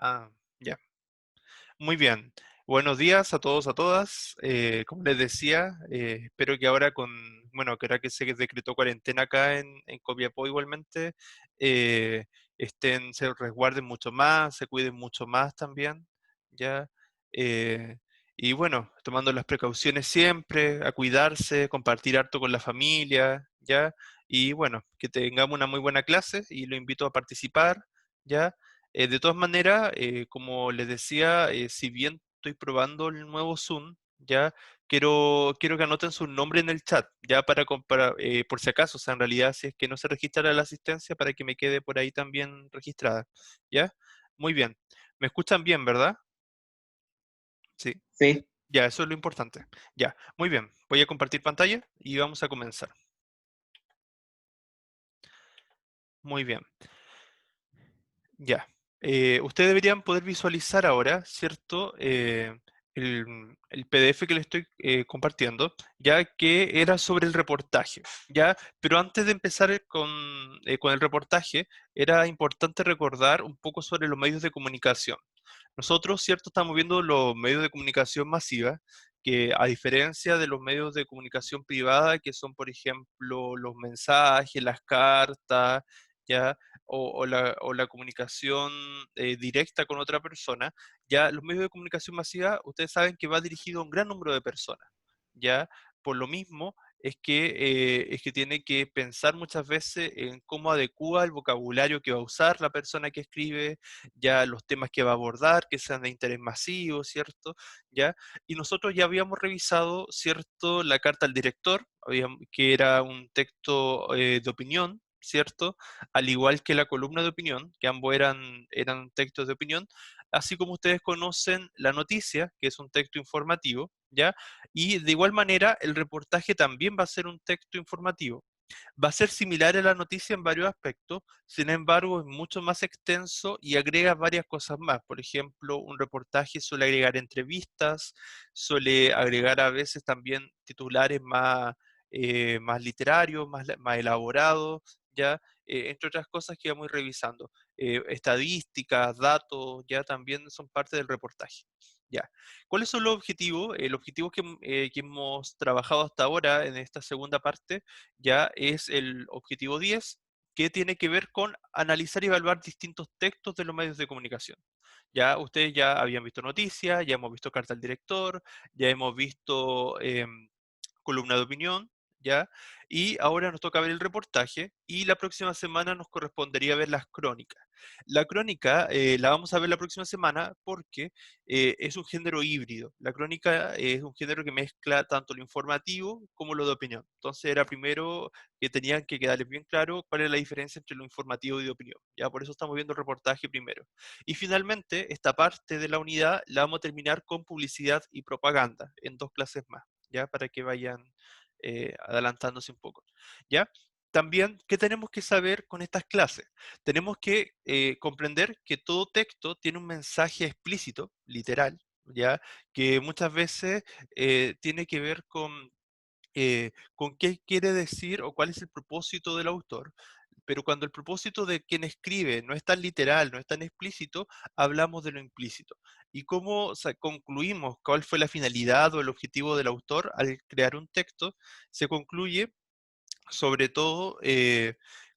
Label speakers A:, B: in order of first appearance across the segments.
A: Ah, ya. Muy bien. Buenos días a todos, a todas. Como les decía, espero que ahora bueno, que ahora que se decretó cuarentena acá en Copiapó igualmente, eh, se resguarden mucho más, se cuiden mucho más también, ¿ya? Eh, y bueno, tomando las precauciones siempre, a cuidarse, compartir harto con la familia, ¿ya? Y bueno, que tengamos una muy buena clase y lo invito a participar, ¿ya? De todas maneras, como les decía, si bien estoy probando el nuevo Zoom, ya quiero que anoten su nombre en el chat, ya por si acaso, o sea, en realidad, si es que no se registrara la asistencia, para que me quede por ahí también registrada, ¿ya? Muy bien. ¿Me escuchan bien, verdad? Sí.
B: Sí,
A: Ya, eso es lo importante. Ya, muy bien. Voy a compartir pantalla y vamos a comenzar. Muy bien. Ya. Ustedes deberían poder visualizar ahora, ¿cierto? El PDF que les estoy compartiendo, ya que era sobre el reportaje, ¿ya? Pero antes de empezar con el reportaje, era importante recordar un poco sobre los medios de comunicación. Nosotros, ¿cierto? Estamos viendo los medios de comunicación masiva, que a diferencia de los medios de comunicación privada, que son, por ejemplo, los mensajes, las cartas, ¿ya? O la comunicación directa con otra persona, ya los medios de comunicación masiva, ustedes saben que va dirigido a un gran número de personas, ¿ya? Por lo mismo es que tiene que pensar muchas veces en cómo adecua el vocabulario que va a usar la persona que escribe, ya los temas que va a abordar, que sean de interés masivo, ¿cierto? ¿Ya? Y nosotros ya habíamos revisado, ¿cierto? La carta al director, que era un texto de opinión, ¿cierto? Al igual que la columna de opinión, que ambos eran textos de opinión, así como ustedes conocen la noticia, que es un texto informativo, ¿ya? Y de igual manera, el reportaje también va a ser un texto informativo. Va a ser similar a la noticia en varios aspectos, sin embargo es mucho más extenso y agrega varias cosas más. Por ejemplo, un reportaje suele agregar entrevistas, suele agregar a veces también titulares más literarios, más elaborados, ¿ya? Entre otras cosas que vamos a ir revisando. Estadísticas, datos, ya también son parte del reportaje. Ya. ¿Cuáles son los objetivos? El objetivo que hemos trabajado hasta ahora en esta segunda parte ya es el objetivo 10, que tiene que ver con analizar y evaluar distintos textos de los medios de comunicación. Ya ustedes ya habían visto noticias, ya hemos visto carta al director, ya hemos visto columna de opinión, ¿ya? Y ahora nos toca ver el reportaje y la próxima semana nos correspondería ver las crónicas. La crónica la vamos a ver la próxima semana porque es un género híbrido. La crónica es un género que mezcla tanto lo informativo como lo de opinión. Entonces era primero que tenían que quedarles bien claro cuál es la diferencia entre lo informativo y de opinión. Ya por eso estamos viendo el reportaje primero. Y finalmente, esta parte de la unidad la vamos a terminar con publicidad y propaganda en 2 clases más, ¿ya? Para que vayan adelantándose un poco, ¿ya? También, ¿qué tenemos que saber con estas clases? Tenemos que comprender que todo texto tiene un mensaje explícito, literal, ¿ya? Que muchas veces tiene que ver con qué quiere decir o cuál es el propósito del autor. Pero cuando el propósito de quien escribe no es tan literal, no es tan explícito, hablamos de lo implícito. ¿Y cómo concluimos cuál fue la finalidad o el objetivo del autor al crear un texto? Se concluye sobre todo,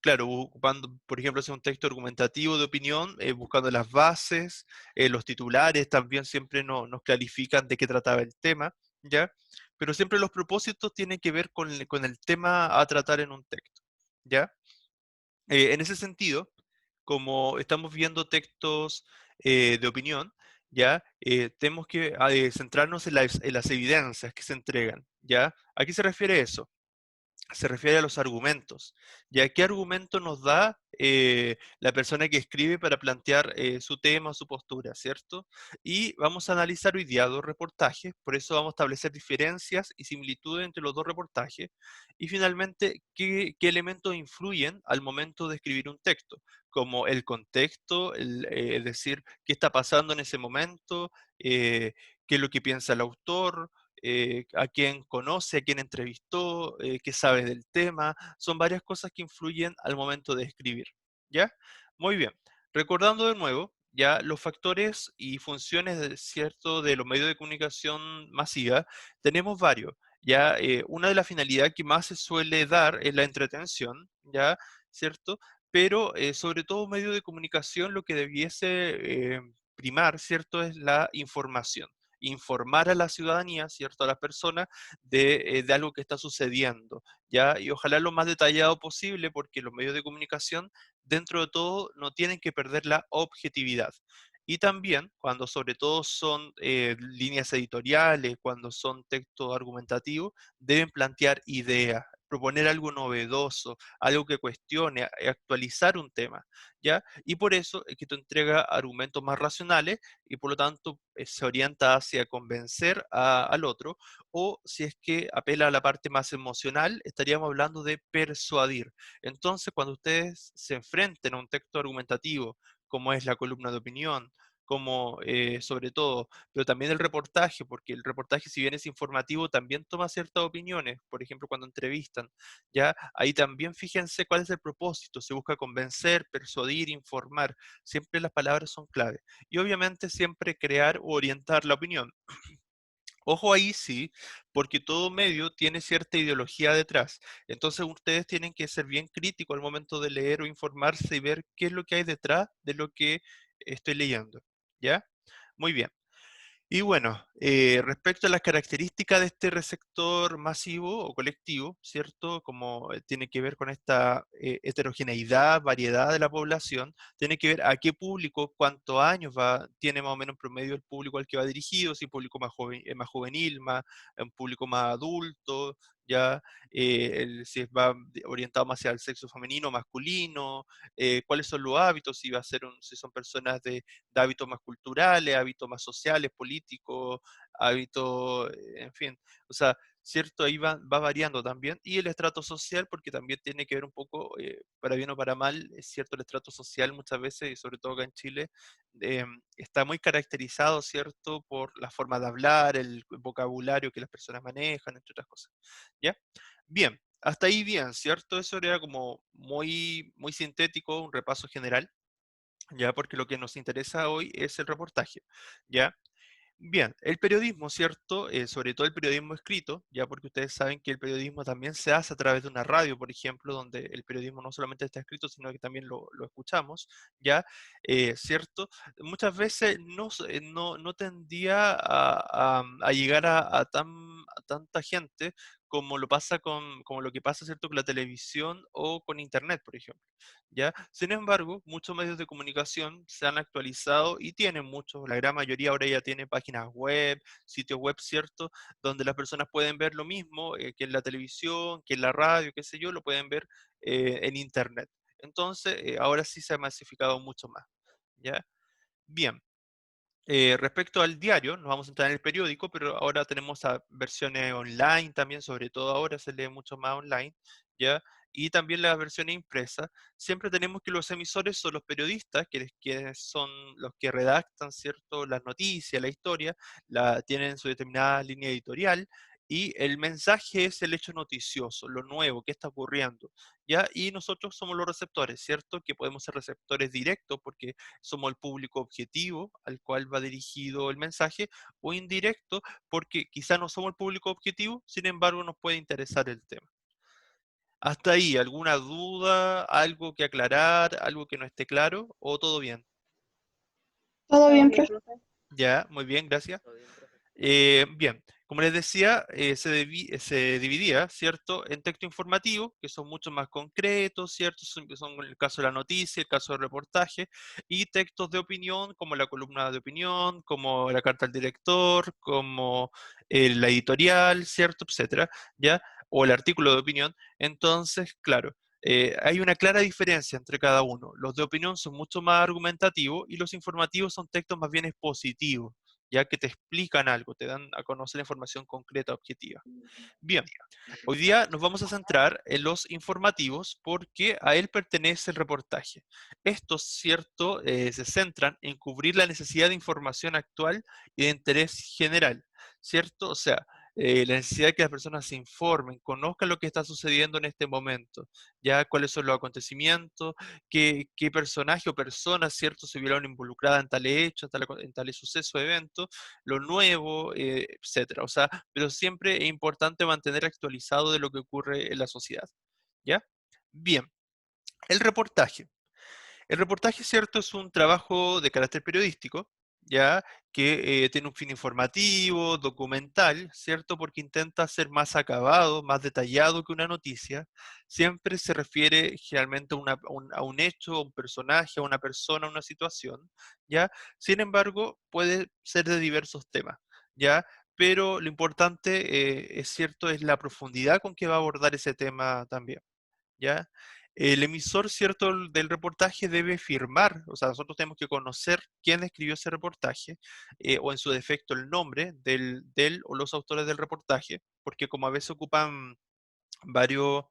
A: claro, ocupando, por ejemplo, si es un texto argumentativo de opinión, buscando las bases, los titulares también siempre nos clarifican de qué trataba el tema, ¿ya? Pero siempre los propósitos tienen que ver con el tema a tratar en un texto, ¿ya? En ese sentido, como estamos viendo textos de opinión, ¿ya? Tenemos que centrarnos en las evidencias que se entregan, ¿ya? ¿A qué se refiere eso? Se refiere a los argumentos. ¿Ya qué argumento nos da la persona que escribe para plantear su tema, su postura, ¿cierto? Y vamos a analizar hoy día 2 reportajes, por eso vamos a establecer diferencias y similitudes entre los 2 reportajes. Y finalmente, ¿qué elementos influyen al momento de escribir un texto? Como el contexto, es decir, qué está pasando en ese momento, qué es lo que piensa el autor, a quién conoce, a quién entrevistó, qué sabe del tema. Son varias cosas que influyen al momento de escribir. ¿Ya? Muy bien. Recordando de nuevo, ya los factores y funciones, ¿cierto?, de los medios de comunicación masiva, tenemos varios. Ya, una de las finalidades que más se suele dar es la entretención, ya, ¿cierto? Pero sobre todo medio de comunicación lo que debiese primar, ¿cierto?, es la información. Informar a la ciudadanía, ¿cierto?, a las personas de algo que está sucediendo, ¿ya? Y ojalá lo más detallado posible, porque los medios de comunicación, dentro de todo, no tienen que perder la objetividad. Y también, cuando sobre todo son líneas editoriales, cuando son textos argumentativos, deben plantear ideas, proponer algo novedoso, algo que cuestione, actualizar un tema, ¿ya? Y por eso es que te entrega argumentos más racionales y por lo tanto se orienta hacia convencer al otro, o si es que apela a la parte más emocional, estaríamos hablando de persuadir. Entonces, cuando ustedes se enfrenten a un texto argumentativo, como es la columna de opinión, como sobre todo, pero también el reportaje, porque el reportaje, si bien es informativo, también toma ciertas opiniones, por ejemplo, cuando entrevistan, ya ahí también fíjense cuál es el propósito, se busca convencer, persuadir, informar, siempre las palabras son clave, y obviamente siempre crear o orientar la opinión. Ojo ahí sí, porque todo medio tiene cierta ideología detrás. Entonces ustedes tienen que ser bien críticos al momento de leer o informarse y ver qué es lo que hay detrás de lo que estoy leyendo. ¿Ya? Muy bien. Y bueno, respecto a las características de este receptor masivo o colectivo, ¿cierto? Como tiene que ver con esta heterogeneidad, variedad de la población, tiene que ver a qué público, cuántos años tiene más o menos en promedio el público al que va dirigido, si público más joven, más juvenil, un público más adulto, ya, si va orientado más hacia el sexo femenino, masculino, cuáles son los hábitos, si va a ser si son personas de hábitos más culturales, hábitos más sociales, políticos, hábitos, en fin, o sea, cierto, ahí va variando también. Y el estrato social, porque también tiene que ver un poco, para bien o para mal, es cierto, el estrato social muchas veces, y sobre todo acá en Chile, está muy caracterizado, ¿cierto?, por la forma de hablar, el vocabulario que las personas manejan, entre otras cosas. ¿Ya? Bien, hasta ahí bien, ¿cierto? Eso era como muy, muy sintético, un repaso general, ya, porque lo que nos interesa hoy es el reportaje, ¿ya? Bien, el periodismo, ¿cierto? Sobre todo el periodismo escrito, ya porque ustedes saben que el periodismo también se hace a través de una radio, por ejemplo, donde el periodismo no solamente está escrito, sino que también lo escuchamos, ¿ya? ¿Cierto? Muchas veces no tendía a llegar a tanta gente como como lo que pasa, ¿cierto?, con la televisión o con Internet, por ejemplo. ¿Ya? Sin embargo, muchos medios de comunicación se han actualizado y tienen muchos, la gran mayoría ahora ya tiene páginas web, sitios web, ¿cierto? Donde las personas pueden ver lo mismo que en la televisión, que en la radio, qué sé yo, lo pueden ver en Internet. Entonces, ahora sí se ha masificado mucho más, ¿ya? Bien. Respecto al diario, nos vamos a entrar en el periódico, pero ahora tenemos versiones online también, sobre todo ahora se lee mucho más online, ¿ya? Y también las versiones impresas. Siempre tenemos que los emisores son los periodistas, que son los que redactan, ¿cierto?, las noticias, la historia, tienen su determinada línea editorial, y el mensaje es el hecho noticioso, lo nuevo, qué está ocurriendo, ¿ya? Y nosotros somos los receptores, ¿cierto? Que podemos ser receptores directos porque somos el público objetivo al cual va dirigido el mensaje, o indirecto, porque quizá no somos el público objetivo, sin embargo nos puede interesar el tema. Hasta ahí, ¿alguna duda, algo que aclarar, algo que no esté claro, o todo bien?
B: Todo bien, profe.
A: Ya, muy bien, gracias. Bien, como les decía, se dividía, ¿cierto?, en texto informativo, que son mucho más concretos, ¿cierto? Son el caso de la noticia, el caso del reportaje, y textos de opinión, como la columna de opinión, como la carta al director, como la editorial, ¿cierto?, etcétera, ¿ya? O el artículo de opinión. Entonces, claro, hay una clara diferencia entre cada uno. Los de opinión son mucho más argumentativos y los informativos son textos más bien expositivos, ya que te explican algo, te dan a conocer información concreta, objetiva. Bien, hoy día nos vamos a centrar en los informativos porque a él pertenece el reportaje. Estos, cierto, se centran en cubrir la necesidad de información actual y de interés general, ¿cierto? O sea, la necesidad de que las personas se informen, conozcan lo que está sucediendo en este momento, ya cuáles son los acontecimientos, qué personaje o persona, ¿cierto?, se vieron involucrada en tal hecho, en tal suceso, evento, lo nuevo, etcétera. O sea, pero siempre es importante mantener actualizado de lo que ocurre en la sociedad, ¿ya? Bien, el reportaje. El reportaje, cierto, es un trabajo de carácter periodístico, ya que tiene un fin informativo, documental, cierto, porque intenta ser más acabado, más detallado que una noticia. Siempre se refiere generalmente a un hecho, a un personaje, a una persona, a una situación, ya. Sin embargo, puede ser de diversos temas, ya. Pero lo importante, es cierto, es la profundidad con que va a abordar ese tema también. ¿Ya? El emisor, ¿cierto?, del reportaje debe firmar, o sea, nosotros tenemos que conocer quién escribió ese reportaje, o en su defecto el nombre del o los autores del reportaje, porque como a veces ocupan varios,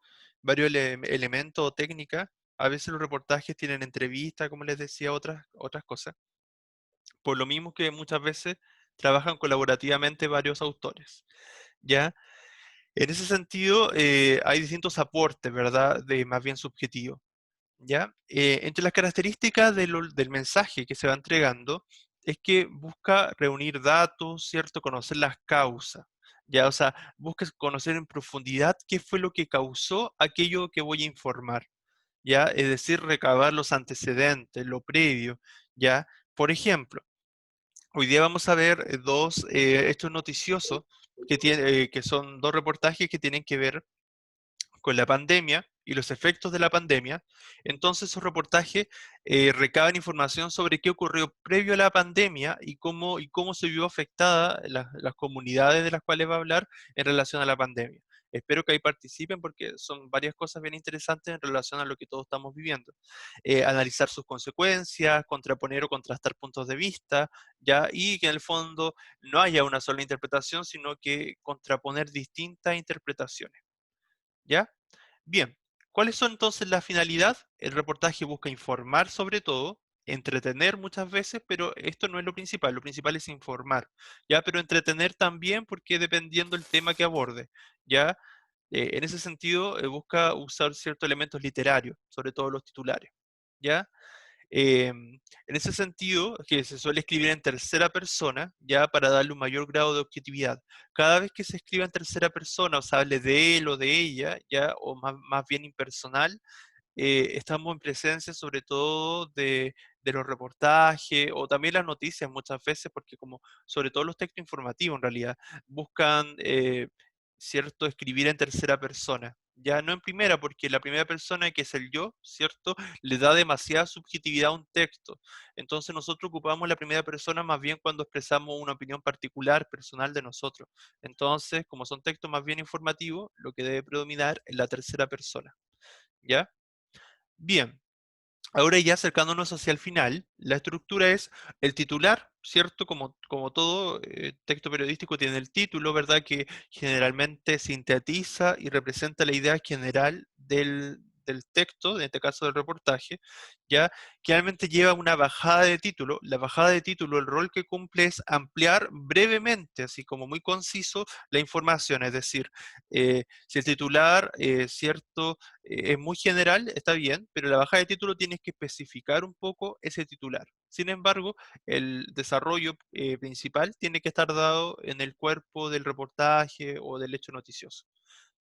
A: elementos o técnicas, a veces los reportajes tienen entrevistas, como les decía, otras cosas, por lo mismo que muchas veces trabajan colaborativamente varios autores, ¿ya? En ese sentido, hay distintos aportes, ¿verdad?, de más bien subjetivo. ¿Ya? Entre las características del mensaje que se va entregando es que busca reunir datos, ¿cierto? Conocer las causas, ¿ya? O sea, busca conocer en profundidad qué fue lo que causó aquello que voy a informar, ¿ya? Es decir, recabar los antecedentes, lo previo, ¿ya? Por ejemplo, hoy día vamos a ver dos hechos noticiosos que son dos reportajes que tienen que ver con la pandemia y los efectos de la pandemia. Entonces, esos reportajes recaban información sobre qué ocurrió previo a la pandemia y cómo se vio afectada las comunidades de las cuales va a hablar en relación a la pandemia. Espero que ahí participen porque son varias cosas bien interesantes en relación a lo que todos estamos viviendo. Analizar sus consecuencias, contraponer o contrastar puntos de vista, ¿ya? Y que en el fondo no haya una sola interpretación, sino que contraponer distintas interpretaciones. ¿Ya? Bien, ¿cuáles son entonces las finalidad? El reportaje busca informar sobre todo, entretener muchas veces, pero esto no es lo principal es informar, ¿ya? Pero entretener también porque dependiendo del tema que aborde, ¿ya? En ese sentido, busca usar ciertos elementos literarios, sobre todo los titulares, ¿ya? En ese sentido, que se suele escribir en tercera persona, ya para darle un mayor grado de objetividad. Cada vez que se escriba en tercera persona, o se hable de él o de ella, ya, o más bien impersonal, estamos en presencia sobre todo de los reportajes o también las noticias muchas veces, porque como sobre todo los textos informativos en realidad buscan, cierto, escribir en tercera persona. Ya no en primera, porque la primera persona, que es el yo, ¿cierto? Le da demasiada subjetividad a un texto. Entonces nosotros ocupamos la primera persona más bien cuando expresamos una opinión particular, personal de nosotros. Entonces, como son textos más bien informativos, lo que debe predominar es la tercera persona. ¿Ya? Bien, ahora ya acercándonos hacia el final, la estructura es el titular, ¿cierto? Como todo texto periodístico tiene el título, ¿verdad? Que generalmente sintetiza y representa la idea general del texto, en este caso del reportaje, ¿ya? Generalmente lleva una bajada de título. La bajada de título, el rol que cumple es ampliar brevemente, así como muy conciso, la información. Es decir, si el titular, ¿cierto? Es muy general, está bien, pero la bajada de título tienes que especificar un poco ese titular. Sin embargo, el desarrollo principal tiene que estar dado en el cuerpo del reportaje o del hecho noticioso.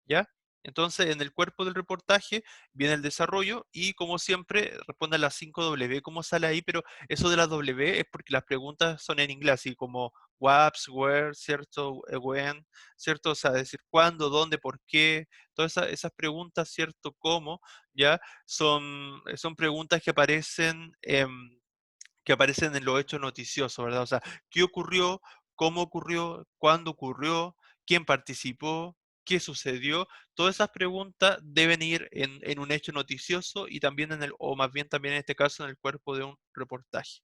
A: ¿Ya? Entonces, en el cuerpo del reportaje viene el desarrollo y, como siempre, responde a las 5 W, como sale ahí, pero eso de las W es porque las preguntas son en inglés, así como what's, where, ¿cierto? When, ¿cierto? O sea, decir cuándo, dónde, por qué, todas esas preguntas, ¿cierto? ¿Cómo? ¿Ya? Son preguntas que aparecen en los hechos noticiosos, ¿verdad? O sea, ¿qué ocurrió? ¿Cómo ocurrió? ¿Cuándo ocurrió? ¿Quién participó? ¿Qué sucedió? Todas esas preguntas deben ir en un hecho noticioso y también o más bien también en este caso en el cuerpo de un reportaje.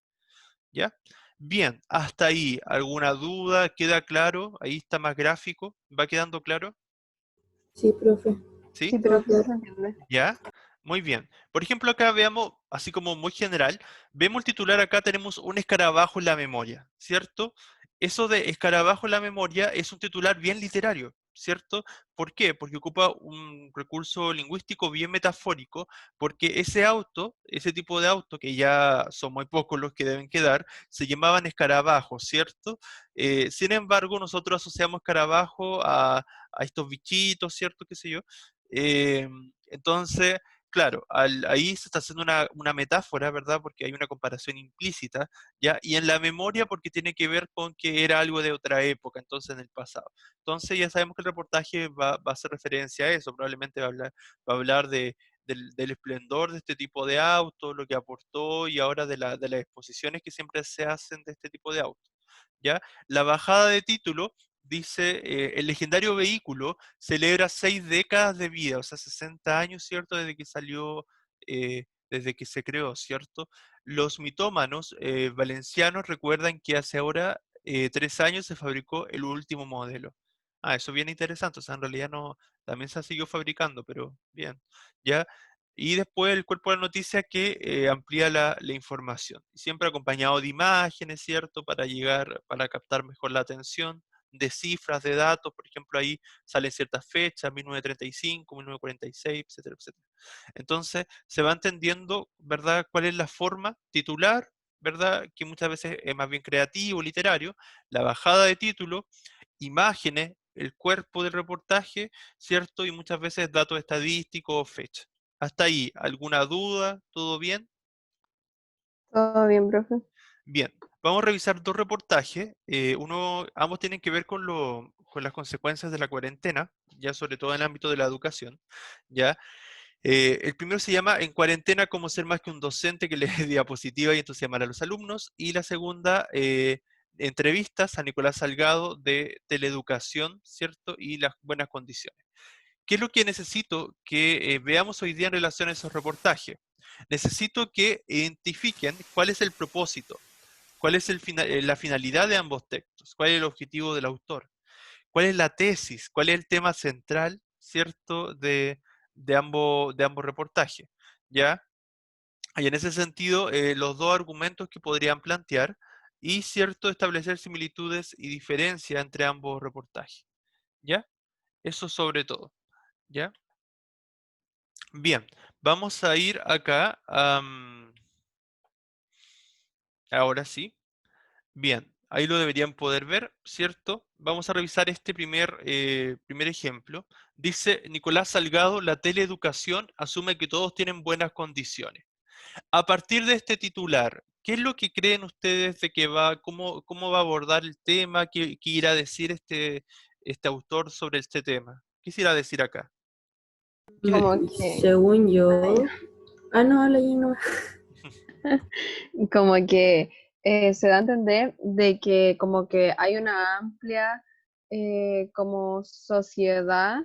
A: ¿Ya? Bien, hasta ahí, ¿alguna duda? ¿Queda claro? Ahí está más gráfico. ¿Va quedando claro?
B: Sí, profe.
A: ¿Sí?
B: Sí, profe.
A: ¿Ya? Muy bien. Por ejemplo, acá veamos, así como muy general, vemos el titular, acá tenemos un escarabajo en la memoria, ¿cierto? eso de escarabajo en la memoria es un titular bien literario, ¿cierto? ¿Por qué? Porque ocupa un recurso lingüístico bien metafórico, porque ese auto, ese tipo de auto, que ya son muy pocos los que deben quedar, se llamaban escarabajos, ¿cierto? Sin embargo, nosotros asociamos escarabajo a estos bichitos, ¿cierto? ¿Qué sé yo? Eh, entonces, claro, ahí se está haciendo una metáfora, ¿verdad? Porque hay una comparación implícita, ¿ya? Y en la memoria porque tiene que ver con que era algo de otra época, entonces en el pasado. Entonces ya sabemos que el reportaje va a hacer referencia a eso, probablemente va a hablar del esplendor de este tipo de auto, lo que aportó y ahora de las exposiciones que siempre se hacen de este tipo de auto. ¿Ya? La bajada de título dice, el legendario vehículo celebra 6 décadas de vida, o sea, 60 años, ¿cierto? Desde que salió, desde que se creó, ¿cierto? Los mitómanos valencianos recuerdan que hace ahora 3 años se fabricó el último modelo. Ah, eso es bien interesante, o sea, en realidad no, también se siguió fabricando, pero bien, ¿ya? Y después el cuerpo de la noticia que amplía la información, siempre acompañado de imágenes, ¿cierto? Para captar mejor la atención, de cifras, de datos, por ejemplo, ahí salen ciertas fechas, 1935, 1946, etcétera, etcétera. Entonces, se va entendiendo, ¿verdad?, cuál es la forma titular, ¿verdad?, que muchas veces es más bien creativo, literario, la bajada de título, imágenes, el cuerpo del reportaje, ¿cierto? Y muchas veces datos estadísticos o fechas. Hasta ahí, ¿alguna duda? ¿Todo bien?
B: Todo bien, profe.
A: Bien, vamos a revisar dos reportajes. Ambos tienen que ver con las consecuencias de la cuarentena, ya sobre todo en el ámbito de la educación, ¿ya? El primero se llama En cuarentena, cómo ser más que un docente que lee diapositiva y entusiasmar a los alumnos. Y la segunda, entrevistas a Nicolás Salgado de Teleeducación, ¿cierto? Y las buenas condiciones. ¿Qué es lo que necesito que veamos hoy día en relación a esos reportajes? Necesito que identifiquen cuál es el propósito, cuál es la finalidad de ambos textos, cuál es el objetivo del autor, cuál es la tesis, cuál es el tema central, ¿cierto?, de ambos reportajes, ¿ya? Y en ese sentido, los dos argumentos que podrían plantear y, ¿cierto?, establecer similitudes y diferencias entre ambos reportajes, ¿ya? Eso sobre todo, ¿ya? Bien, vamos a ir acá, ahora sí. Bien, ahí lo deberían poder ver, ¿cierto? Vamos a revisar este primer ejemplo. Dice Nicolás Salgado, la teleeducación asume que todos tienen buenas condiciones. A partir de este titular, ¿qué es lo que creen ustedes de que cómo va a abordar el tema? ¿Qué irá a decir este autor sobre este tema? ¿Qué se irá a decir acá?
B: Como que,
C: Según
B: ah,
C: yo,
B: ya.
C: no, habla ahí no.
B: Como que se da a entender de que como que hay una amplia como sociedad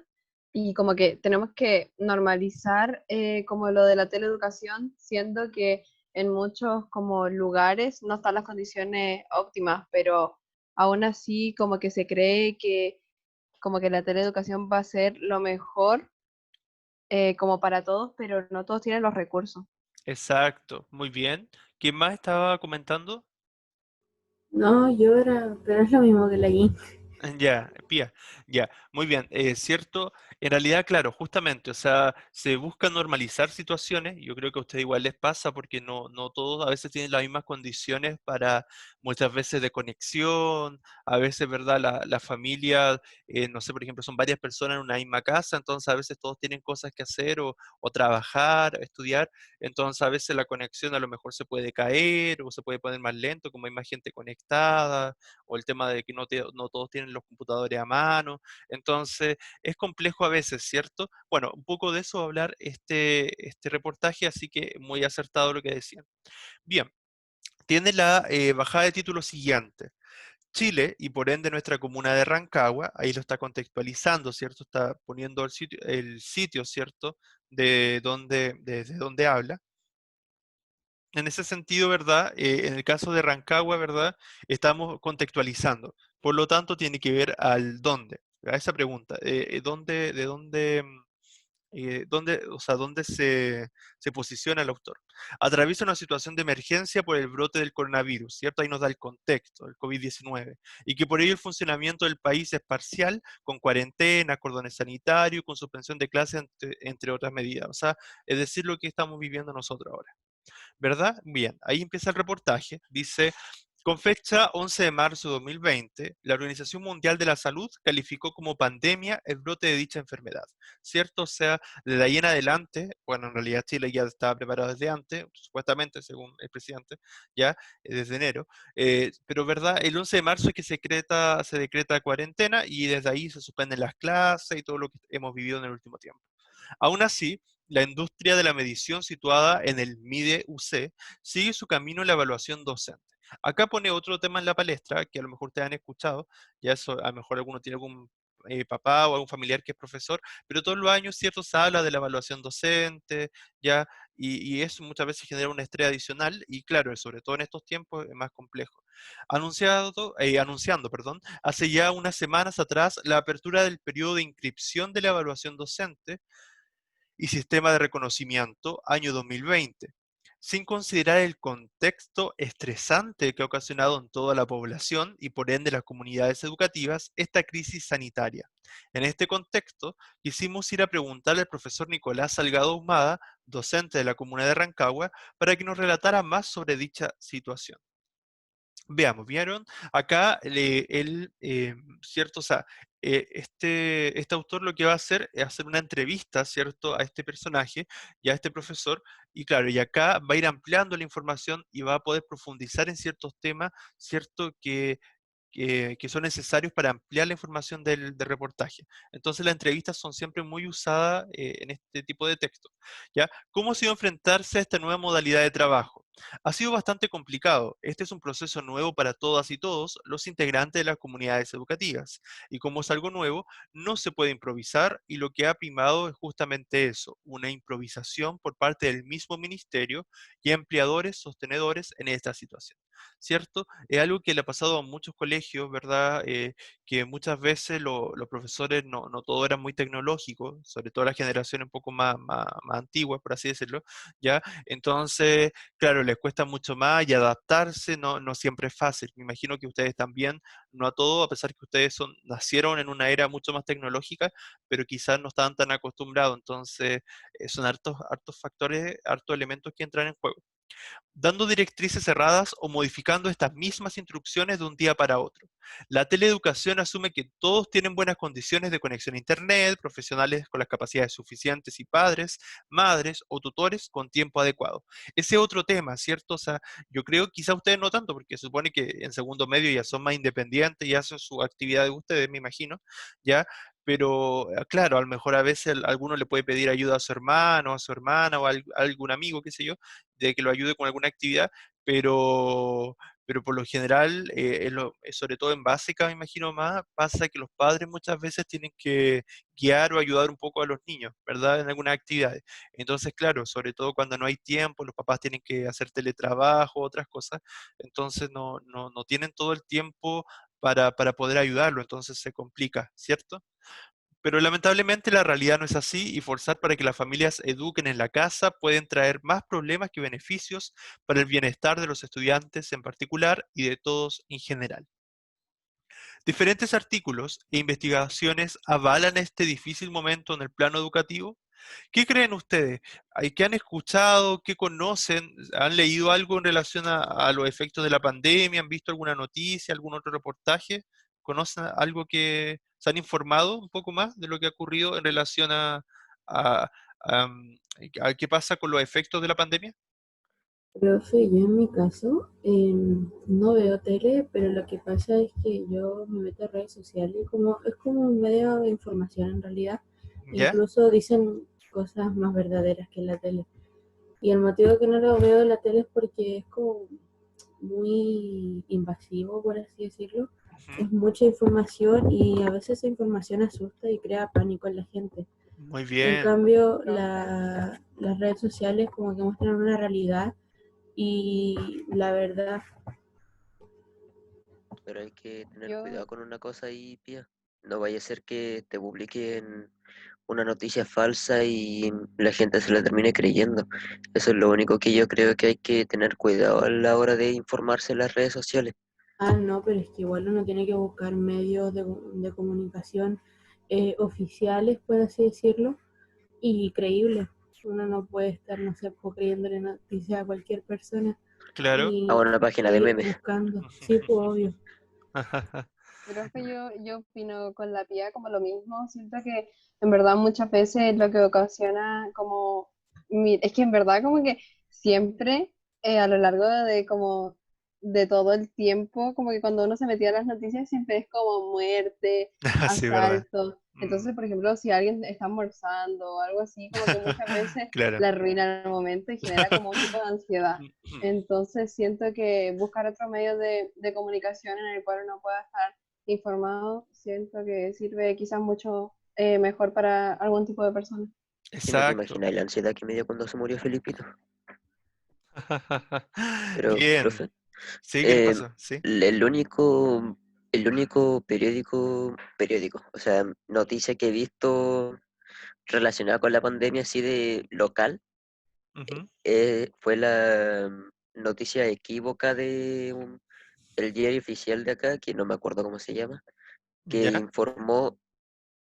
B: y como que tenemos que normalizar como lo de la teleeducación, siendo que en muchos como lugares no están las condiciones óptimas, pero aún así como que se cree que como que la teleeducación va a ser lo mejor como para todos, pero no todos tienen los recursos.
A: Exacto, muy bien. ¿Quién más estaba comentando?
C: No, yo era, pero es lo mismo que la I.
A: Ya, Pía, ya, muy bien, cierto, en realidad, claro, justamente, o sea, se busca normalizar situaciones, yo creo que a ustedes igual les pasa porque no todos a veces tienen las mismas condiciones para muchas veces de conexión, a veces, ¿verdad? La familia, no sé, por ejemplo, son varias personas en una misma casa, entonces a veces todos tienen cosas que hacer o trabajar, estudiar, entonces a veces la conexión a lo mejor se puede caer o se puede poner más lento, como hay más gente conectada o el tema de que no todos tienen los computadores a mano. Entonces, es complejo a veces, ¿cierto? Bueno, un poco de eso va a hablar este reportaje, así que muy acertado lo que decían. Bien, tiene la bajada de título siguiente. Chile, y por ende nuestra comuna de Rancagua, ahí lo está contextualizando, ¿cierto? Está poniendo el sitio, ¿cierto? Desde donde habla. En ese sentido, ¿verdad? En el caso de Rancagua, ¿verdad? Estamos contextualizando. Por lo tanto, tiene que ver al dónde. A esa pregunta, ¿de dónde? dónde se posiciona el autor. Atraviesa una situación de emergencia por el brote del coronavirus, ¿cierto? Ahí nos da el contexto, el COVID-19, y que por ello el funcionamiento del país es parcial, con cuarentena, cordones sanitarios, con suspensión de clases, entre otras medidas. O sea, es decir, lo que estamos viviendo nosotros ahora. ¿Verdad? Bien, ahí empieza el reportaje. Dice, con fecha 11 de marzo de 2020, la Organización Mundial de la Salud calificó como pandemia el brote de dicha enfermedad, ¿cierto? O sea, de ahí en adelante, bueno, en realidad Chile ya estaba preparado desde antes, supuestamente, según el presidente, ya, desde enero, pero ¿verdad? El 11 de marzo es que se decreta cuarentena y desde ahí se suspenden las clases y todo lo que hemos vivido en el último tiempo. Aún así, la industria de la medición situada en el MIDE-UC sigue su camino en la evaluación docente. Acá pone otro tema en la palestra, que a lo mejor ustedes han escuchado, ya eso, a lo mejor alguno tiene algún papá o algún familiar que es profesor, pero todos los años, ¿cierto? Se habla de la evaluación docente, ya, y eso muchas veces genera un estrés adicional, y claro, sobre todo en estos tiempos es más complejo. Anunciando, perdón, hace ya unas semanas atrás la apertura del periodo de inscripción de la evaluación docente, y Sistema de Reconocimiento año 2020, sin considerar el contexto estresante que ha ocasionado en toda la población y por ende las comunidades educativas esta crisis sanitaria. En este contexto, quisimos ir a preguntarle al profesor Nicolás Salgado Ahumada, docente de la comuna de Rancagua, para que nos relatara más sobre dicha situación. Veamos, ¿vieron? Acá él, ¿cierto? O sea, este autor lo que va a hacer es hacer una entrevista, ¿cierto? A este personaje y a este profesor, y claro, y acá va a ir ampliando la información y va a poder profundizar en ciertos temas, ¿cierto? Que son necesarios para ampliar la información del reportaje. Entonces las entrevistas son siempre muy usadas en este tipo de textos. ¿Ya? ¿Cómo ha sido enfrentarse a esta nueva modalidad de trabajo? Ha sido bastante complicado. Este es un proceso nuevo para todas y todos los integrantes de las comunidades educativas. Y como es algo nuevo, no se puede improvisar y lo que ha primado es justamente eso, una improvisación por parte del mismo ministerio y empleadores sostenedores en esta situación. ¿Cierto? Es algo que le ha pasado a muchos colegios, ¿verdad? Que muchas veces los profesores no todo era muy tecnológico, sobre todo la generación un poco más antigua, por así decirlo, ¿ya? Entonces, claro, les cuesta mucho más y adaptarse no siempre es fácil. Me imagino que ustedes también, no a todo, a pesar que ustedes nacieron en una era mucho más tecnológica, pero quizás no estaban tan acostumbrados, entonces son hartos factores, hartos elementos que entran en juego, dando directrices cerradas o modificando estas mismas instrucciones de un día para otro. La teleeducación asume que todos tienen buenas condiciones de conexión a Internet, profesionales con las capacidades suficientes y padres, madres o tutores con tiempo adecuado. Ese otro tema, ¿cierto? O sea, yo creo quizá ustedes no tanto, porque se supone que en segundo medio ya son más independientes y hacen su actividad de ustedes, me imagino, ¿ya? Pero claro, a lo mejor a veces alguno le puede pedir ayuda a su hermano, a su hermana o a algún amigo, qué sé yo, de que lo ayude con alguna actividad, pero, pero por lo general, sobre todo en básica, me imagino más, pasa que los padres muchas veces tienen que guiar o ayudar un poco a los niños, ¿verdad? En algunas actividades. Entonces, claro, sobre todo cuando no hay tiempo, los papás tienen que hacer teletrabajo, otras cosas, entonces no tienen todo el tiempo para poder ayudarlo, entonces se complica, ¿cierto? Pero lamentablemente la realidad no es así y forzar para que las familias eduquen en la casa pueden traer más problemas que beneficios para el bienestar de los estudiantes en particular y de todos en general. Diferentes artículos e investigaciones avalan este difícil momento en el plano educativo. ¿Qué creen ustedes? ¿Qué han escuchado? ¿Qué conocen? ¿Han leído algo en relación a los efectos de la pandemia? ¿Han visto alguna noticia, algún otro reportaje? ¿Conocen algo que se han informado un poco más de lo que ha ocurrido en relación a- a qué pasa con los efectos de la pandemia?
C: Profe, yo en mi caso no veo tele, pero lo que pasa es que yo me meto a redes sociales y como es como un medio de información en realidad.
A: ¿Ya?
C: Incluso dicen cosas más verdaderas que en la tele. Y el motivo que no lo veo en la tele es porque es como muy invasivo, por así decirlo.
A: Ujú.
C: Es mucha información y a veces esa información asusta y crea pánico en la gente.
A: Muy
C: En
A: bien.
C: cambio, las redes sociales como que muestran una realidad y la verdad,
D: Pero hay que tener
B: Yo,
D: cuidado con una cosa ahí, Pía. No vaya a ser que te publiquen una noticia falsa y la gente se la termine creyendo. Eso es lo único que yo creo que hay que tener cuidado a la hora de informarse en las redes sociales.
C: Ah, no, pero es que igual uno tiene que buscar medios de comunicación oficiales, por así decirlo, y creíbles. Uno no puede estar, no sé, pues, creyéndole noticias a cualquier persona
A: Claro.
D: A
C: y
D: una página de
C: ir
D: memes.
C: buscando. Sí, pues obvio.
B: Creo que yo opino con la pía como lo mismo. Siento que en verdad muchas veces lo que ocasiona como, es que en verdad como que siempre a lo largo de como de todo el tiempo, como que cuando uno se metía a las noticias siempre es como muerte,
A: Sí, verdad.
B: asalto.
A: Mm.
B: Entonces, por ejemplo, si alguien está almorzando o algo así, como que muchas veces
A: Claro.
B: le arruina el momento y genera como un tipo de ansiedad. Entonces siento que buscar otro medio de comunicación en el cual uno pueda estar informado, siento que sirve quizás mucho mejor para algún tipo de persona.
D: Y no te
A: Exacto.
D: imaginas la ansiedad que me dio cuando se murió Felipito. Pero,
A: Bien.
D: profe,
A: Sí, ¿qué le
D: eh,
A: pasó? Sí.
D: el único periódico, o sea, noticia que he visto relacionada con la pandemia así de local,
A: Ujú.
D: fue la noticia equívoca el diario oficial de acá, que no me acuerdo cómo se llama, que
A: ¿Ya?
D: informó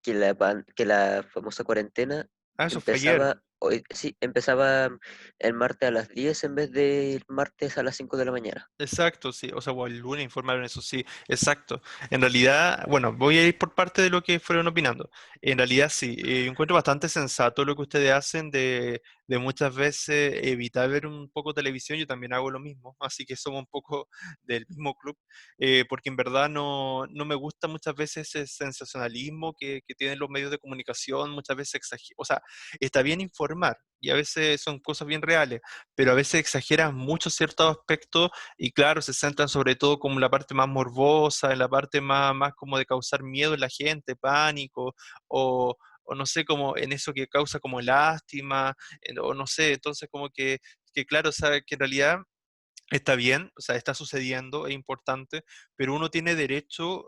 D: que la famosa cuarentena
A: Ah, eso fue ayer.
D: empezaba hoy, sí, empezaba el martes a las 10 en vez del martes a las 5 de la mañana.
A: Exacto, sí. O sea, o el lunes informaron eso, sí. Exacto. En realidad, bueno, voy a ir por parte de lo que fueron opinando. En realidad, sí. Yo encuentro bastante sensato lo que ustedes hacen de muchas veces evitar ver un poco televisión. Yo también hago lo mismo. Así que somos un poco del mismo club. Porque en verdad no me gusta muchas veces ese sensacionalismo que tienen los medios de comunicación. Muchas veces exageran. O sea, está bien informar. Y a veces son cosas bien reales, pero a veces exageran mucho ciertos aspectos y claro, se centran sobre todo como en la parte más morbosa, en la parte más como de causar miedo en la gente, pánico, o no sé, como en eso que causa como lástima, o no sé, entonces como que claro, sabe que en realidad está bien, o sea, está sucediendo, es importante, pero uno tiene derecho,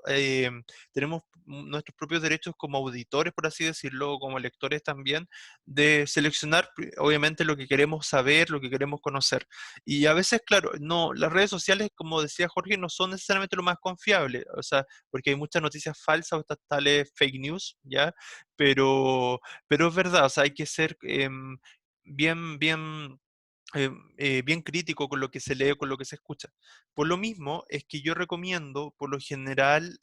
A: tenemos nuestros propios derechos como auditores, por así decirlo, o como lectores también, de seleccionar, obviamente, lo que queremos saber, lo que queremos conocer. Y a veces, claro, no, las redes sociales, como decía Jorge, no son necesariamente lo más confiable, o sea, porque hay muchas noticias falsas o estas tales fake news, ¿ya? Pero es verdad, o sea, hay que ser bien bien crítico con lo que se lee, con lo que se escucha. Por lo mismo es que yo recomiendo, por lo general,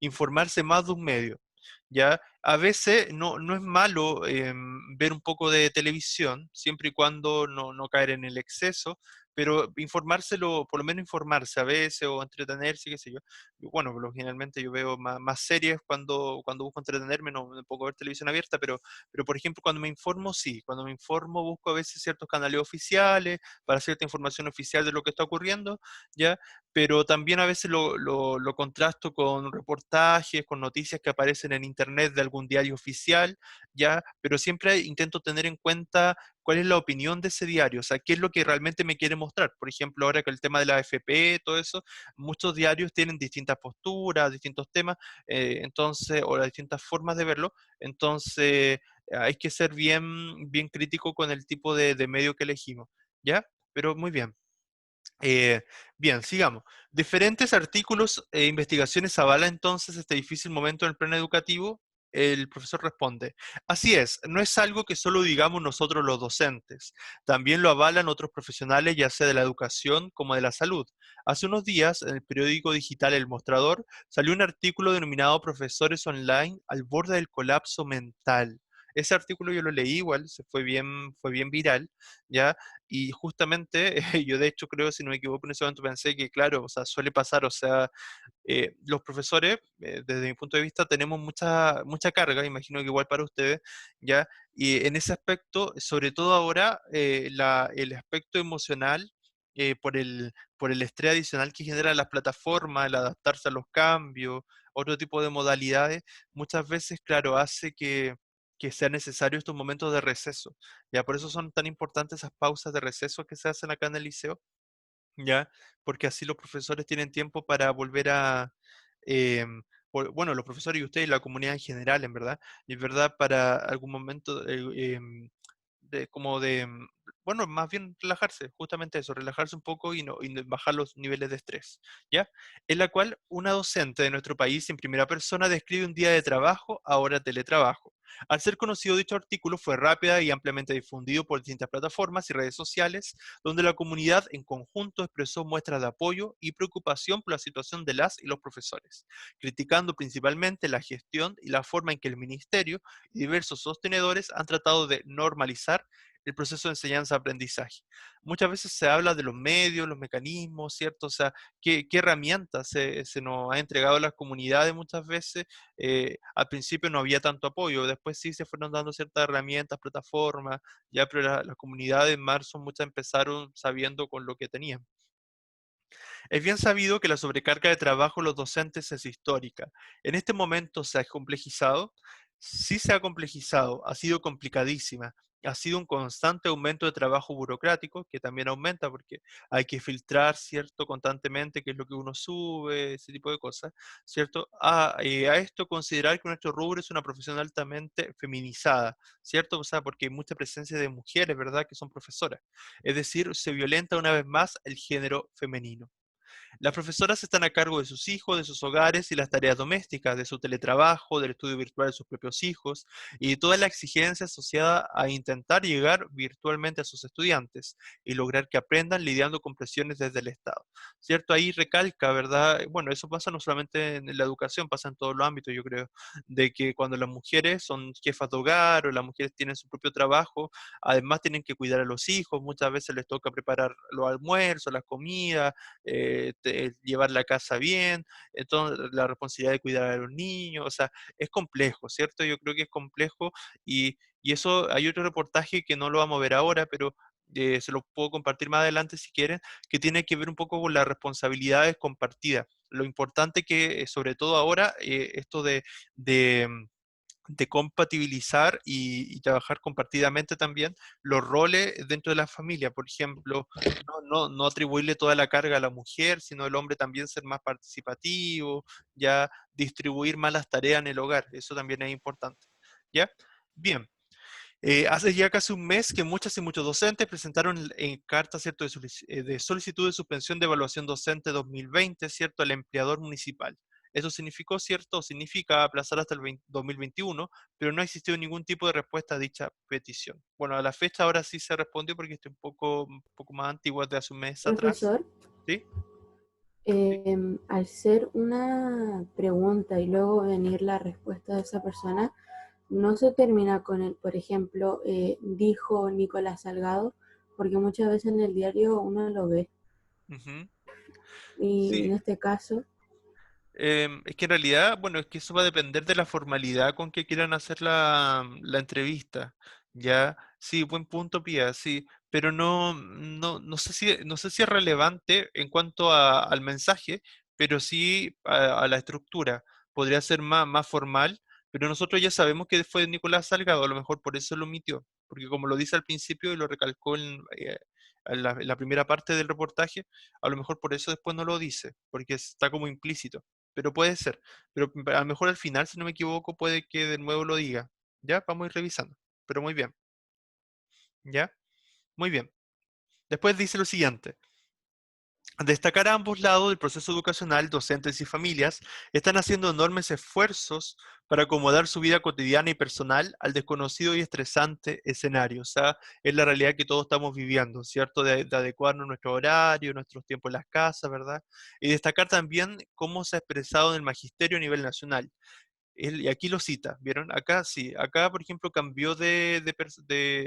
A: informarse más de un medio. ¿Ya? A veces no es malo ver un poco de televisión, siempre y cuando no caer en el exceso, pero informárselo, por lo menos informarse a veces o entretenerse, qué sé yo. Bueno, por lo generalmente yo veo más series cuando busco entretenerme, no puedo ver televisión abierta, pero, por ejemplo, cuando me informo, sí, cuando me informo busco a veces ciertos canales oficiales para cierta información oficial de lo que está ocurriendo, ¿ya? Pero también a veces lo contrasto con reportajes, con noticias que aparecen en internet de algún diario oficial, ¿ya? Pero siempre intento tener en cuenta cuál es la opinión de ese diario, o sea, qué es lo que realmente me quiere mostrar. Por ejemplo, ahora con el tema de la AFP, todo eso, muchos diarios tienen distintas posturas, distintos temas, entonces, o las distintas formas de verlo, entonces hay que ser bien crítico con el tipo de medio que elegimos, ¿ya? Pero muy bien. Eh, Bien, sigamos. Diferentes artículos e investigaciones avalan entonces este difícil momento en el plano educativo. El profesor responde, así es, no es algo que solo digamos nosotros los docentes, también lo avalan otros profesionales, ya sea de la educación como de la salud. Hace unos días, en el periódico digital El Mostrador, salió un artículo denominado Profesores online al borde del colapso mental. Ese artículo yo lo leí igual, fue bien viral, ¿ya? Y justamente yo de hecho creo, si no me equivoco, en ese momento pensé que, claro, o sea, suele pasar, o sea, los profesores, desde mi punto de vista, tenemos mucha carga, imagino que igual para ustedes, ¿ya? Y en ese aspecto, sobre todo ahora, el aspecto emocional, por el estrés adicional que generan las plataformas, el adaptarse a los cambios, otro tipo de modalidades, muchas veces, claro, hace que sea necesario estos momentos de receso. Ya por eso son tan importantes esas pausas de receso que se hacen acá en el liceo, ya, porque así los profesores tienen tiempo para volver bueno, los profesores y ustedes, y la comunidad en general, en verdad, y en verdad para algún momento de como de, bueno, más bien relajarse, justamente eso, relajarse un poco y no bajar los niveles de estrés, ¿ya? En la cual una docente de nuestro país en primera persona describe un día de trabajo, ahora teletrabajo. Al ser conocido dicho artículo fue rápida y ampliamente difundido por distintas plataformas y redes sociales, donde la comunidad en conjunto expresó muestras de apoyo y preocupación por la situación de las y los profesores, criticando principalmente la gestión y la forma en que el ministerio y diversos sostenedores han tratado de normalizar el proceso de enseñanza-aprendizaje. Muchas veces se habla de los medios, los mecanismos, ¿cierto? O sea, qué herramientas se nos ha entregado a las comunidades muchas veces. Al principio no había tanto apoyo, después sí se fueron dando ciertas herramientas, plataformas, ya, pero las comunidades en marzo muchas empezaron sabiendo con lo que tenían. Es bien sabido que la sobrecarga de trabajo de los docentes es histórica. ¿En este momento se ha complejizado? Sí se ha complejizado, ha sido complicadísima. Ha sido un constante aumento de trabajo burocrático, que también aumenta porque hay que filtrar, ¿cierto?, constantemente qué es lo que uno sube, ese tipo de cosas, ¿cierto? A esto considerar que nuestro rubro es una profesión altamente feminizada, ¿cierto? O sea, porque hay mucha presencia de mujeres, ¿verdad?, que son profesoras. Es decir, se violenta una vez más el género femenino. Las profesoras están a cargo de sus hijos, de sus hogares y las tareas domésticas, de su teletrabajo, del estudio virtual de sus propios hijos y de toda la exigencia asociada a intentar llegar virtualmente a sus estudiantes y lograr que aprendan lidiando con presiones desde el Estado. ¿Cierto? Ahí recalca, ¿verdad? Bueno, eso pasa no solamente en la educación, pasa en todos los ámbitos, yo creo, de que cuando las mujeres son jefas de hogar o las mujeres tienen su propio trabajo, además tienen que cuidar a los hijos, muchas veces les toca preparar los almuerzos, las comidas, llevar la casa bien, entonces la responsabilidad de cuidar a los niños, o sea, es complejo, ¿cierto? Yo creo que es complejo y eso, hay otro reportaje que no lo vamos a ver ahora, pero se lo puedo compartir más adelante si quieren, que tiene que ver un poco con las responsabilidades compartidas. Lo importante que, sobre todo ahora, esto de, de compatibilizar y trabajar compartidamente también los roles dentro de la familia. Por ejemplo, no atribuirle toda la carga a la mujer, sino el hombre también ser más participativo, ya distribuir más las tareas en el hogar. Eso también es importante. ¿Ya? Bien. Hace ya casi un mes que muchas y muchos docentes presentaron en carta, ¿cierto?, de solicitud de suspensión de evaluación docente 2020, ¿cierto?, al empleador municipal. Eso significó, ¿cierto?, o significa aplazar hasta el 2021, pero no ha existido ningún tipo de respuesta a dicha petición. Bueno, a la fecha ahora sí se respondió porque está un poco más antigua, de hace un mes atrás.
C: Profesor,
A: ¿Sí?
C: al ser una pregunta y luego venir la respuesta de esa persona, no se termina con el, por ejemplo, dijo Nicolás Salgado, porque muchas veces en el diario uno lo ve.
A: Ujú.
C: Y en
A: Sí.
C: este caso,
A: Es que en realidad, bueno, es que eso va a depender de la formalidad con que quieran hacer la entrevista. Ya, sí, buen punto, Pía, sí, pero no sé si es relevante en cuanto al mensaje, pero sí a la estructura. Podría ser más formal, pero nosotros ya sabemos que fue Nicolás Salgado, a lo mejor por eso lo omitió, porque como lo dice al principio y lo recalcó en la primera parte del reportaje, a lo mejor por eso después no lo dice, porque está como implícito. Pero puede ser. Pero a lo mejor al final, si no me equivoco, puede que de nuevo lo diga. ¿Ya? Vamos a ir revisando. Pero muy bien. ¿Ya? Muy bien. Después dice lo siguiente. Destacar a ambos lados del proceso educacional, docentes y familias están haciendo enormes esfuerzos para acomodar su vida cotidiana y personal al desconocido y estresante escenario. O sea, es la realidad que todos estamos viviendo, ¿cierto? De adecuarnos a nuestro horario, nuestros tiempos en las casas, ¿verdad? Y destacar también cómo se ha expresado en el magisterio a nivel nacional. Y aquí lo cita, ¿vieron? Acá sí, acá por ejemplo cambió de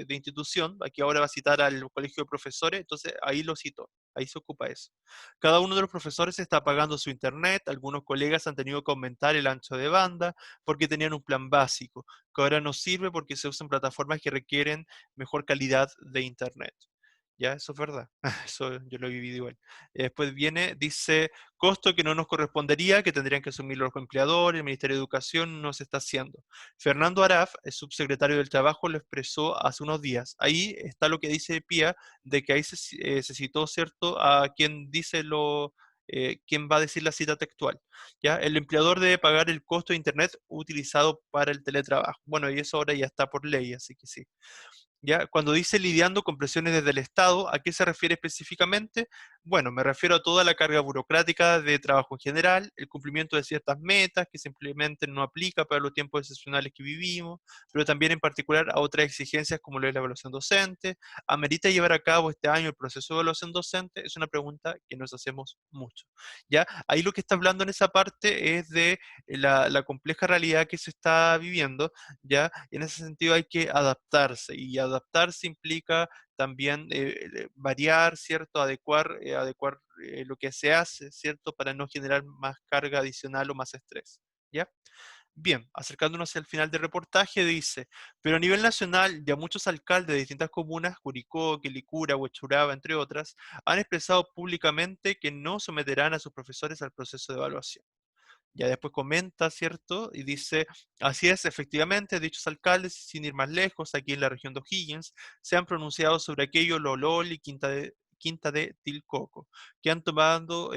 A: institución, aquí ahora va a citar al colegio de profesores, entonces ahí lo citó, ahí se ocupa eso. Cada uno de los profesores está pagando su internet, algunos colegas han tenido que aumentar el ancho de banda porque tenían un plan básico, que ahora no sirve porque se usan plataformas que requieren mejor calidad de internet. Ya, eso es verdad. Eso yo lo he vivido igual. Después viene, dice, costo que no nos correspondería, que tendrían que asumir los empleadores, el Ministerio de Educación no se está haciendo. Fernando Araf, el subsecretario del Trabajo, lo expresó hace unos días. Ahí está lo que dice Pía, de que ahí se citó, ¿cierto?, a quien dice ¿Quién va a decir la cita textual? ¿Ya? El empleador debe pagar el costo de Internet utilizado para el teletrabajo. Bueno, y eso ahora ya está por ley, así que sí. ¿Ya? Cuando dice lidiando con presiones desde el Estado, ¿a qué se refiere específicamente? Bueno, me refiero a toda la carga burocrática de trabajo en general, el cumplimiento de ciertas metas que simplemente no aplica para los tiempos excepcionales que vivimos, pero también en particular a otras exigencias como lo es la evaluación docente. ¿Amerita llevar a cabo este año el proceso de evaluación docente? Es una pregunta que nos hacemos mucho. ¿Ya? Ahí lo que está hablando en esa parte es de la compleja realidad que se está viviendo, ¿ya? Y en ese sentido hay que adaptarse, y adaptarse implica también variar, ¿cierto? Adecuar lo que se hace, ¿cierto? Para no generar más carga adicional o más estrés, ¿ya? Bien, acercándonos al final del reportaje, dice, pero a nivel nacional, ya muchos alcaldes de distintas comunas, Curicó, Quilicura, Huechuraba, entre otras, han expresado públicamente que no someterán a sus profesores al proceso de evaluación. Ya después comenta, ¿cierto? Y dice, así es, efectivamente, dichos alcaldes, sin ir más lejos, aquí en la región de O'Higgins, se han pronunciado sobre aquello Lolol y Quinta de Tilcoco, que han tomando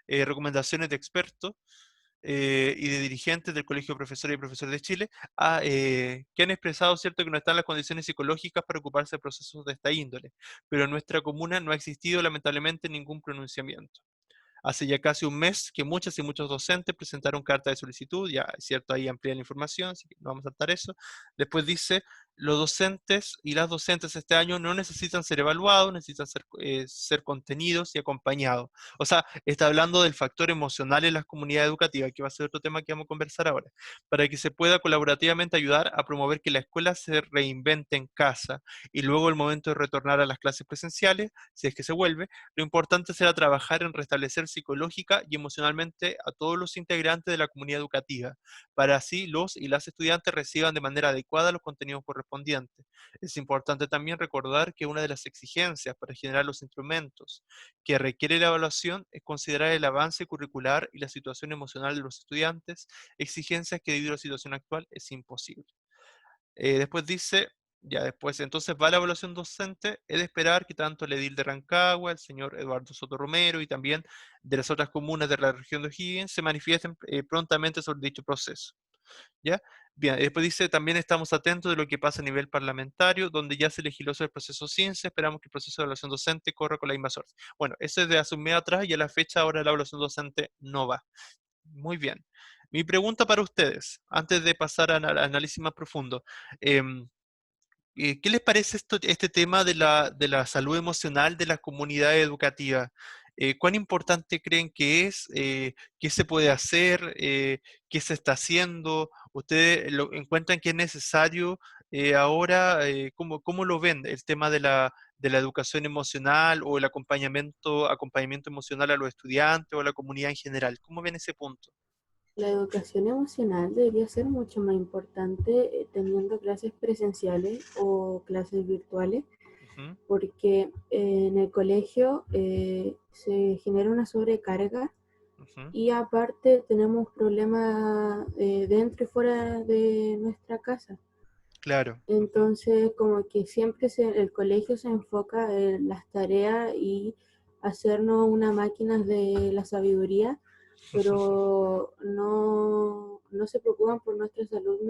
A: recomendaciones de expertos y de dirigentes del Colegio de Profesores y Profesores de Chile, que han expresado, ¿cierto?, que no están las condiciones psicológicas para ocuparse de procesos de esta índole, pero en nuestra comuna no ha existido lamentablemente ningún pronunciamiento. Hace ya casi un mes que muchas y muchos docentes presentaron carta de solicitud, ya es cierto, ahí amplía la información, así que no vamos a saltar eso. Después dice, los docentes y las docentes este año no necesitan ser evaluados, necesitan ser contenidos y acompañados. O sea, está hablando del factor emocional en las comunidades educativas, que va a ser otro tema que vamos a conversar ahora, para que se pueda colaborativamente ayudar a promover que la escuela se reinvente en casa y luego el momento de retornar a las clases presenciales, si es que se vuelve, lo importante será trabajar en restablecer psicológica y emocionalmente a todos los integrantes de la comunidad educativa, para así los y las estudiantes reciban de manera adecuada los contenidos correspondientes. Es importante también recordar que una de las exigencias para generar los instrumentos que requiere la evaluación es considerar el avance curricular y la situación emocional de los estudiantes, exigencias que debido a la situación actual es imposible. Después dice, ya después entonces va la evaluación docente, es de esperar que tanto el edil de Rancagua, el señor Eduardo Soto Romero y también de las otras comunas de la región de O'Higgins se manifiesten prontamente sobre dicho proceso. ¿Ya? Bien, después dice, también estamos atentos de lo que pasa a nivel parlamentario, donde ya se legisló sobre el proceso CINCE, esperamos que el proceso de evaluación docente corra con la misma suerte. Bueno, eso es de hace un mes atrás y a la fecha ahora la evaluación docente no va. Muy bien. Mi pregunta para ustedes, antes de pasar al análisis más profundo, em, ¿qué les parece este tema de la salud emocional de las comunidades educativas? ¿Cuán importante creen que es? ¿Qué se puede hacer? ¿Qué se está haciendo? ¿Ustedes lo encuentran que es necesario ahora? ¿Cómo lo ven el tema de la educación emocional o el acompañamiento emocional a los estudiantes o a la comunidad en general? ¿Cómo ven ese punto?
C: La educación emocional debería ser mucho más importante teniendo clases presenciales o clases virtuales,
A: Ujú,
C: porque en el colegio se genera una sobrecarga
A: ujú,
C: y aparte tenemos problemas dentro y fuera de nuestra casa.
A: claro. Ujú,
C: Entonces, como que siempre el colegio se enfoca en las tareas y hacernos una máquina de la sabiduría, pero no se preocupan por nuestra salud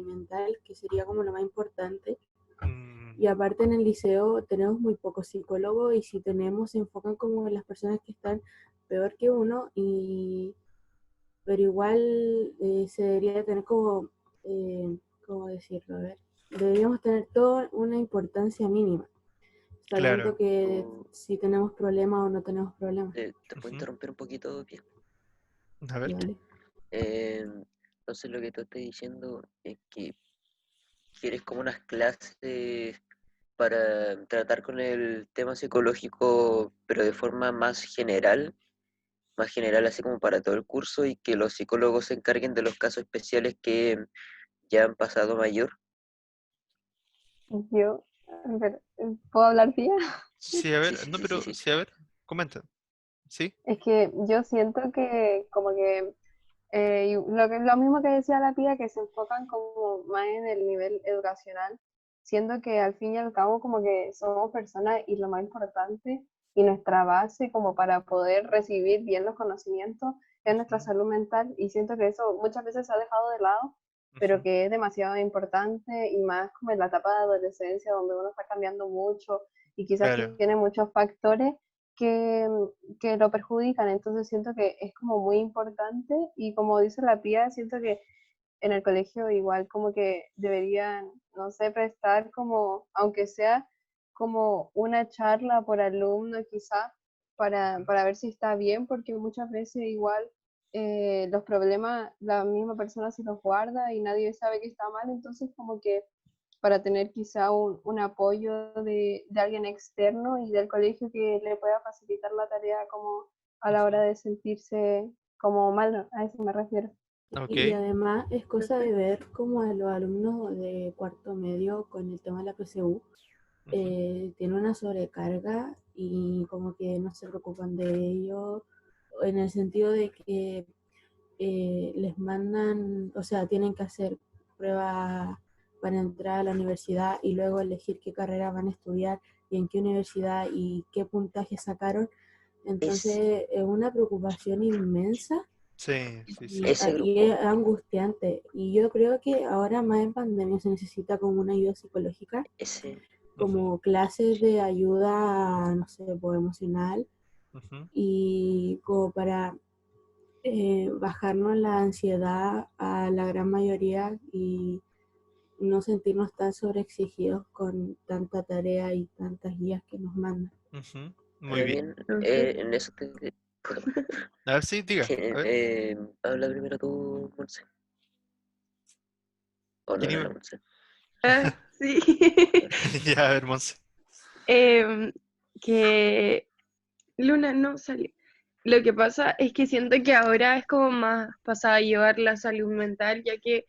C: mental, que sería como lo más importante.
A: mm,
C: Y aparte en el liceo tenemos muy pocos psicólogos y si tenemos se enfocan como en las personas que están peor que uno, pero igual se debería tener como, ¿cómo decirlo? A ver, deberíamos tener toda una importancia mínima, sabiendo
A: claro.
C: que
D: O,
C: si tenemos problemas o no tenemos problemas.
D: te puedo
A: Ujú,
D: interrumpir un poquito, Pia.
A: a ver.
C: ¿Vale?
D: Entonces lo que tú estás diciendo es que quieres como unas clases para tratar con el tema psicológico, pero de forma más general así como para todo el curso y que los psicólogos se encarguen de los casos especiales que ya han pasado mayor.
B: Yo, a ver, ¿puedo hablar tía?
A: Sí, a
D: Sí,
A: ver,
D: sí,
A: no,
D: sí, sí,
A: pero
D: sí.
A: sí, a ver, comenta. ¿Sí?
B: Es que yo siento que como que lo mismo que decía la tía, que se enfocan como más en el nivel educacional, siendo que al fin y al cabo como que somos personas y lo más importante y nuestra base como para poder recibir bien los conocimientos es nuestra
A: Ujú,
B: salud mental y siento que eso muchas veces se ha dejado de lado, pero
A: ujú.
B: que es demasiado importante y más como en la etapa de adolescencia donde uno está cambiando mucho y quizás
A: Claro.
B: tiene muchos factores que, que lo perjudican, entonces siento que es como muy importante y como dice la Pía, siento que en el colegio igual como que deberían, no sé, prestar como, aunque sea como una charla por alumno quizá, para ver si está bien, porque muchas veces igual los problemas la misma persona se los guarda y nadie sabe que está mal, entonces como que para tener quizá un apoyo de alguien externo y del colegio que le pueda facilitar la tarea como a la hora
A: Ujú.
B: de sentirse como mal, a eso me refiero.
C: Y
A: Ok.
C: además es cosa de ver como a los alumnos de cuarto medio con el tema de la PSU
A: Ujú,
C: tienen una sobrecarga y como que no se preocupan de ello en el sentido de que les mandan, o sea, tienen que hacer pruebas para entrar a la universidad y luego elegir qué carrera van a estudiar y en qué universidad y qué puntaje sacaron.
D: Es
C: Entonces es una preocupación inmensa
A: sí, sí, sí.
C: y,
D: ese
C: y
D: grupo,
C: es angustiante. Y yo creo que ahora más en pandemia se necesita como una ayuda psicológica,
D: ese,
A: Ujú,
C: como clases de ayuda, no sé, pues, emocional
A: ujú,
C: y como para bajarnos la ansiedad a la gran mayoría y no sentirnos tan sobreexigidos con tanta tarea y tantas guías que nos mandan.
A: ujú. Muy
D: ahora
A: bien.
D: bien,
B: Entonces,
D: en eso
A: A ver, sí, diga. A ver.
D: habla primero tú, Monse. O no,
A: ¿Quién
D: no, la
A: iba?
D: Monse.
E: Ah, sí.
A: Ya, a ver, Monse.
E: Em, que Luna no salió. Lo que pasa es que siento que ahora es como más pasada a llevar la salud mental, ya que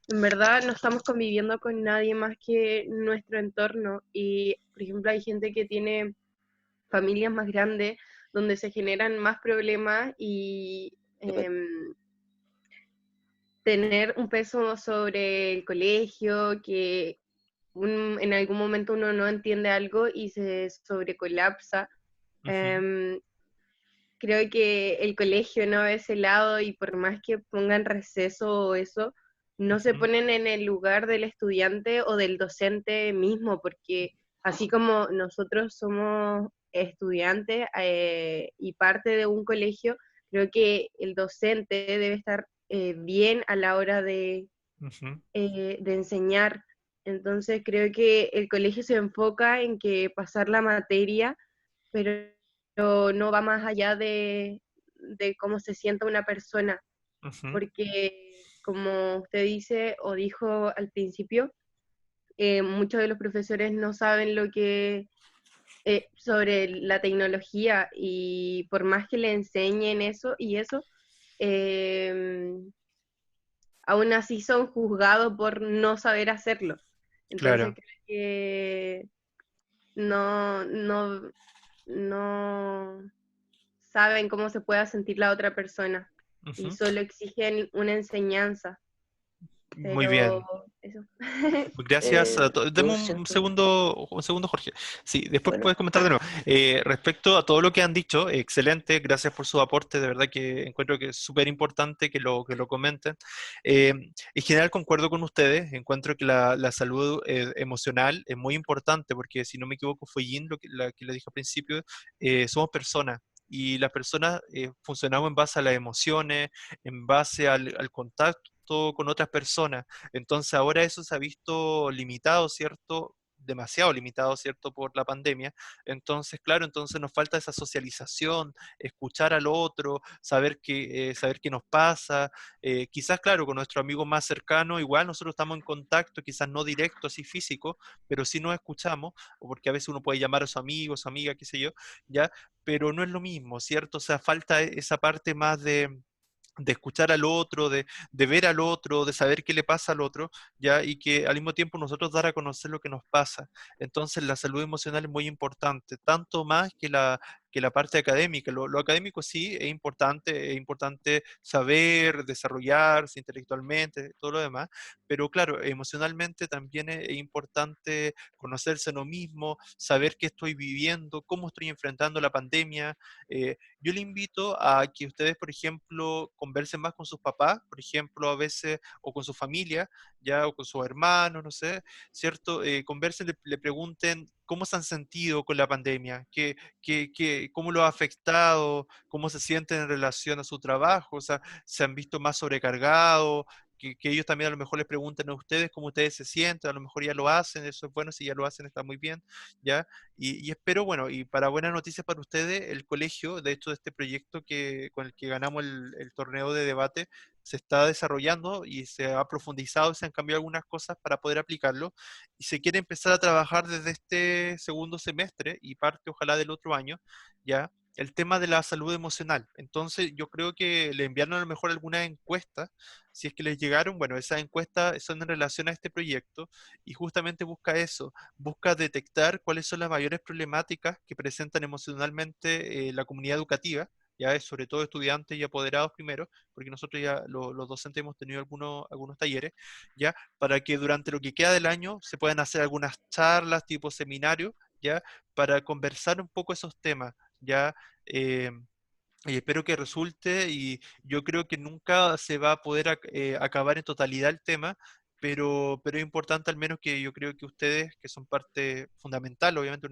E: en verdad no estamos conviviendo con nadie más que nuestro entorno. Y, por ejemplo, hay gente que tiene familias más grandes donde se generan más problemas y tener un peso sobre el colegio, que en algún momento uno no entiende algo y se sobrecolapsa.
A: Ujú,
E: Em, Creo que el colegio no ve ese lado y por más que pongan receso o eso, no se
A: ujú,
E: ponen en el lugar del estudiante o del docente mismo, porque así como nosotros somos estudiantes y parte de un colegio, creo que el docente debe estar bien a la hora
A: ujú.
E: de enseñar. Entonces creo que el colegio se enfoca en que pasar la materia, pero no va más allá de cómo se sienta una persona,
A: Ujú,
E: porque como usted dice o dijo al principio, muchos de los profesores no saben lo que sobre la tecnología y por más que le enseñen eso y eso, eh, aún así son juzgados por no saber hacerlo. Entonces
A: claro.
E: creo que no, no saben cómo se pueda sentir la otra persona y
A: Ujú.
E: solo exigen una enseñanza,
A: Muy
E: pero
A: bien.
E: eso.
A: Gracias a todos. Deme
D: Yo siento,
A: un segundo, Jorge. Sí, después
D: bueno,
A: puedes comentar de nuevo. Respecto a todo lo que han dicho, excelente, gracias por su aporte, de verdad que encuentro que es súper importante que lo comenten. En general concuerdo con ustedes, encuentro que la salud emocional es muy importante, porque si no me equivoco fue Yin la que le dije al principio, somos personas. Y las personas funcionamos en base a las emociones, en base al contacto con otras personas. Entonces ahora eso se ha visto limitado, ¿cierto? Demasiado limitado, ¿cierto? Por la pandemia. Entonces, claro, entonces nos falta esa socialización, escuchar al otro, saber qué nos pasa. Quizás, claro, con nuestro amigo más cercano, igual nosotros estamos en contacto, quizás no directo, así físico, pero sí nos escuchamos, o porque a veces uno puede llamar a su amigo, su amiga, qué sé yo, ¿ya? Pero no es lo mismo, ¿cierto? O sea, falta esa parte más de escuchar al otro, de ver al otro, de saber qué le pasa al otro, ¿ya? Y que al mismo tiempo nosotros dar a conocer lo que nos pasa. Entonces la salud emocional es muy importante, tanto más que la parte académica. Lo académico sí es importante saber, desarrollarse intelectualmente, todo lo demás, pero claro, emocionalmente también es importante conocerse a uno mismo, saber qué estoy viviendo, cómo estoy enfrentando la pandemia. Yo le invito a que ustedes, por ejemplo, conversen más con sus papás, por ejemplo, a veces, o con su familia, ya, o con sus hermanos, no sé, ¿cierto? Conversen, le pregunten cómo se han sentido con la pandemia, cómo lo ha afectado, cómo se sienten en relación a su trabajo, o sea, se han visto más sobrecargados, que ellos también a lo mejor les pregunten a ustedes cómo ustedes se sienten, a lo mejor ya lo hacen, eso es bueno, si ya lo hacen está muy bien, ¿ya? Y espero, bueno, y para buenas noticias para ustedes, el colegio, de hecho, de este proyecto con el que ganamos el torneo de debate, se está desarrollando y se ha profundizado, se han cambiado algunas cosas para poder aplicarlo y se quiere empezar a trabajar desde este segundo semestre y parte ojalá del otro año, ¿ya? El tema de la salud emocional. Entonces, yo creo que le enviaron a lo mejor algunas encuestas, si es que les llegaron, bueno, esas encuestas son en relación a este proyecto y justamente busca eso, busca detectar cuáles son las mayores problemáticas que presentan emocionalmente la comunidad educativa, ya es sobre todo estudiantes y apoderados primero, porque nosotros ya los docentes hemos tenido algunos talleres, ya, para que durante lo que queda del año se puedan hacer algunas charlas tipo seminario, ya, para conversar un poco esos temas, ya. eh, y espero que resulte y yo creo que nunca se va a poder acabar en totalidad el tema, pero es importante al menos que yo creo que ustedes, que son parte fundamental, obviamente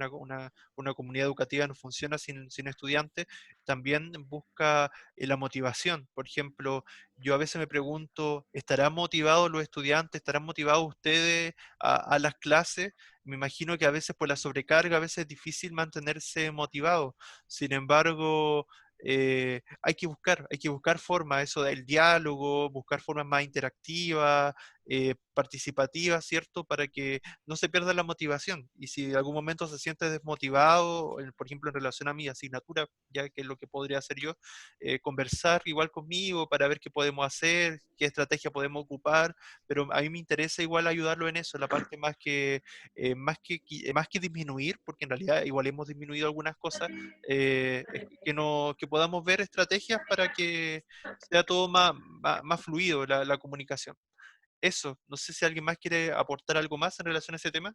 A: una comunidad educativa no funciona sin estudiantes, también busca la motivación. Por ejemplo, yo a veces me pregunto, ¿estarán motivados los estudiantes? ¿Estarán motivados ustedes a las clases? Me imagino que a veces por la sobrecarga, a veces es difícil mantenerse motivado. Sin embargo, hay que buscar formas, eso del diálogo, buscar formas más interactivas, participativas, ¿cierto? Para que no se pierda la motivación. Y si en algún momento se siente desmotivado, por ejemplo, en relación a mi asignatura, ya que es lo que podría hacer yo, conversar igual conmigo para ver qué podemos hacer, qué estrategia podemos ocupar, pero a mí me interesa igual ayudarlo en eso, la parte más que disminuir, porque en realidad igual hemos disminuido algunas cosas, es que, no, que podamos ver estrategias para que sea todo más fluido la comunicación. Eso, no sé si alguien más quiere aportar algo más en relación a ese tema.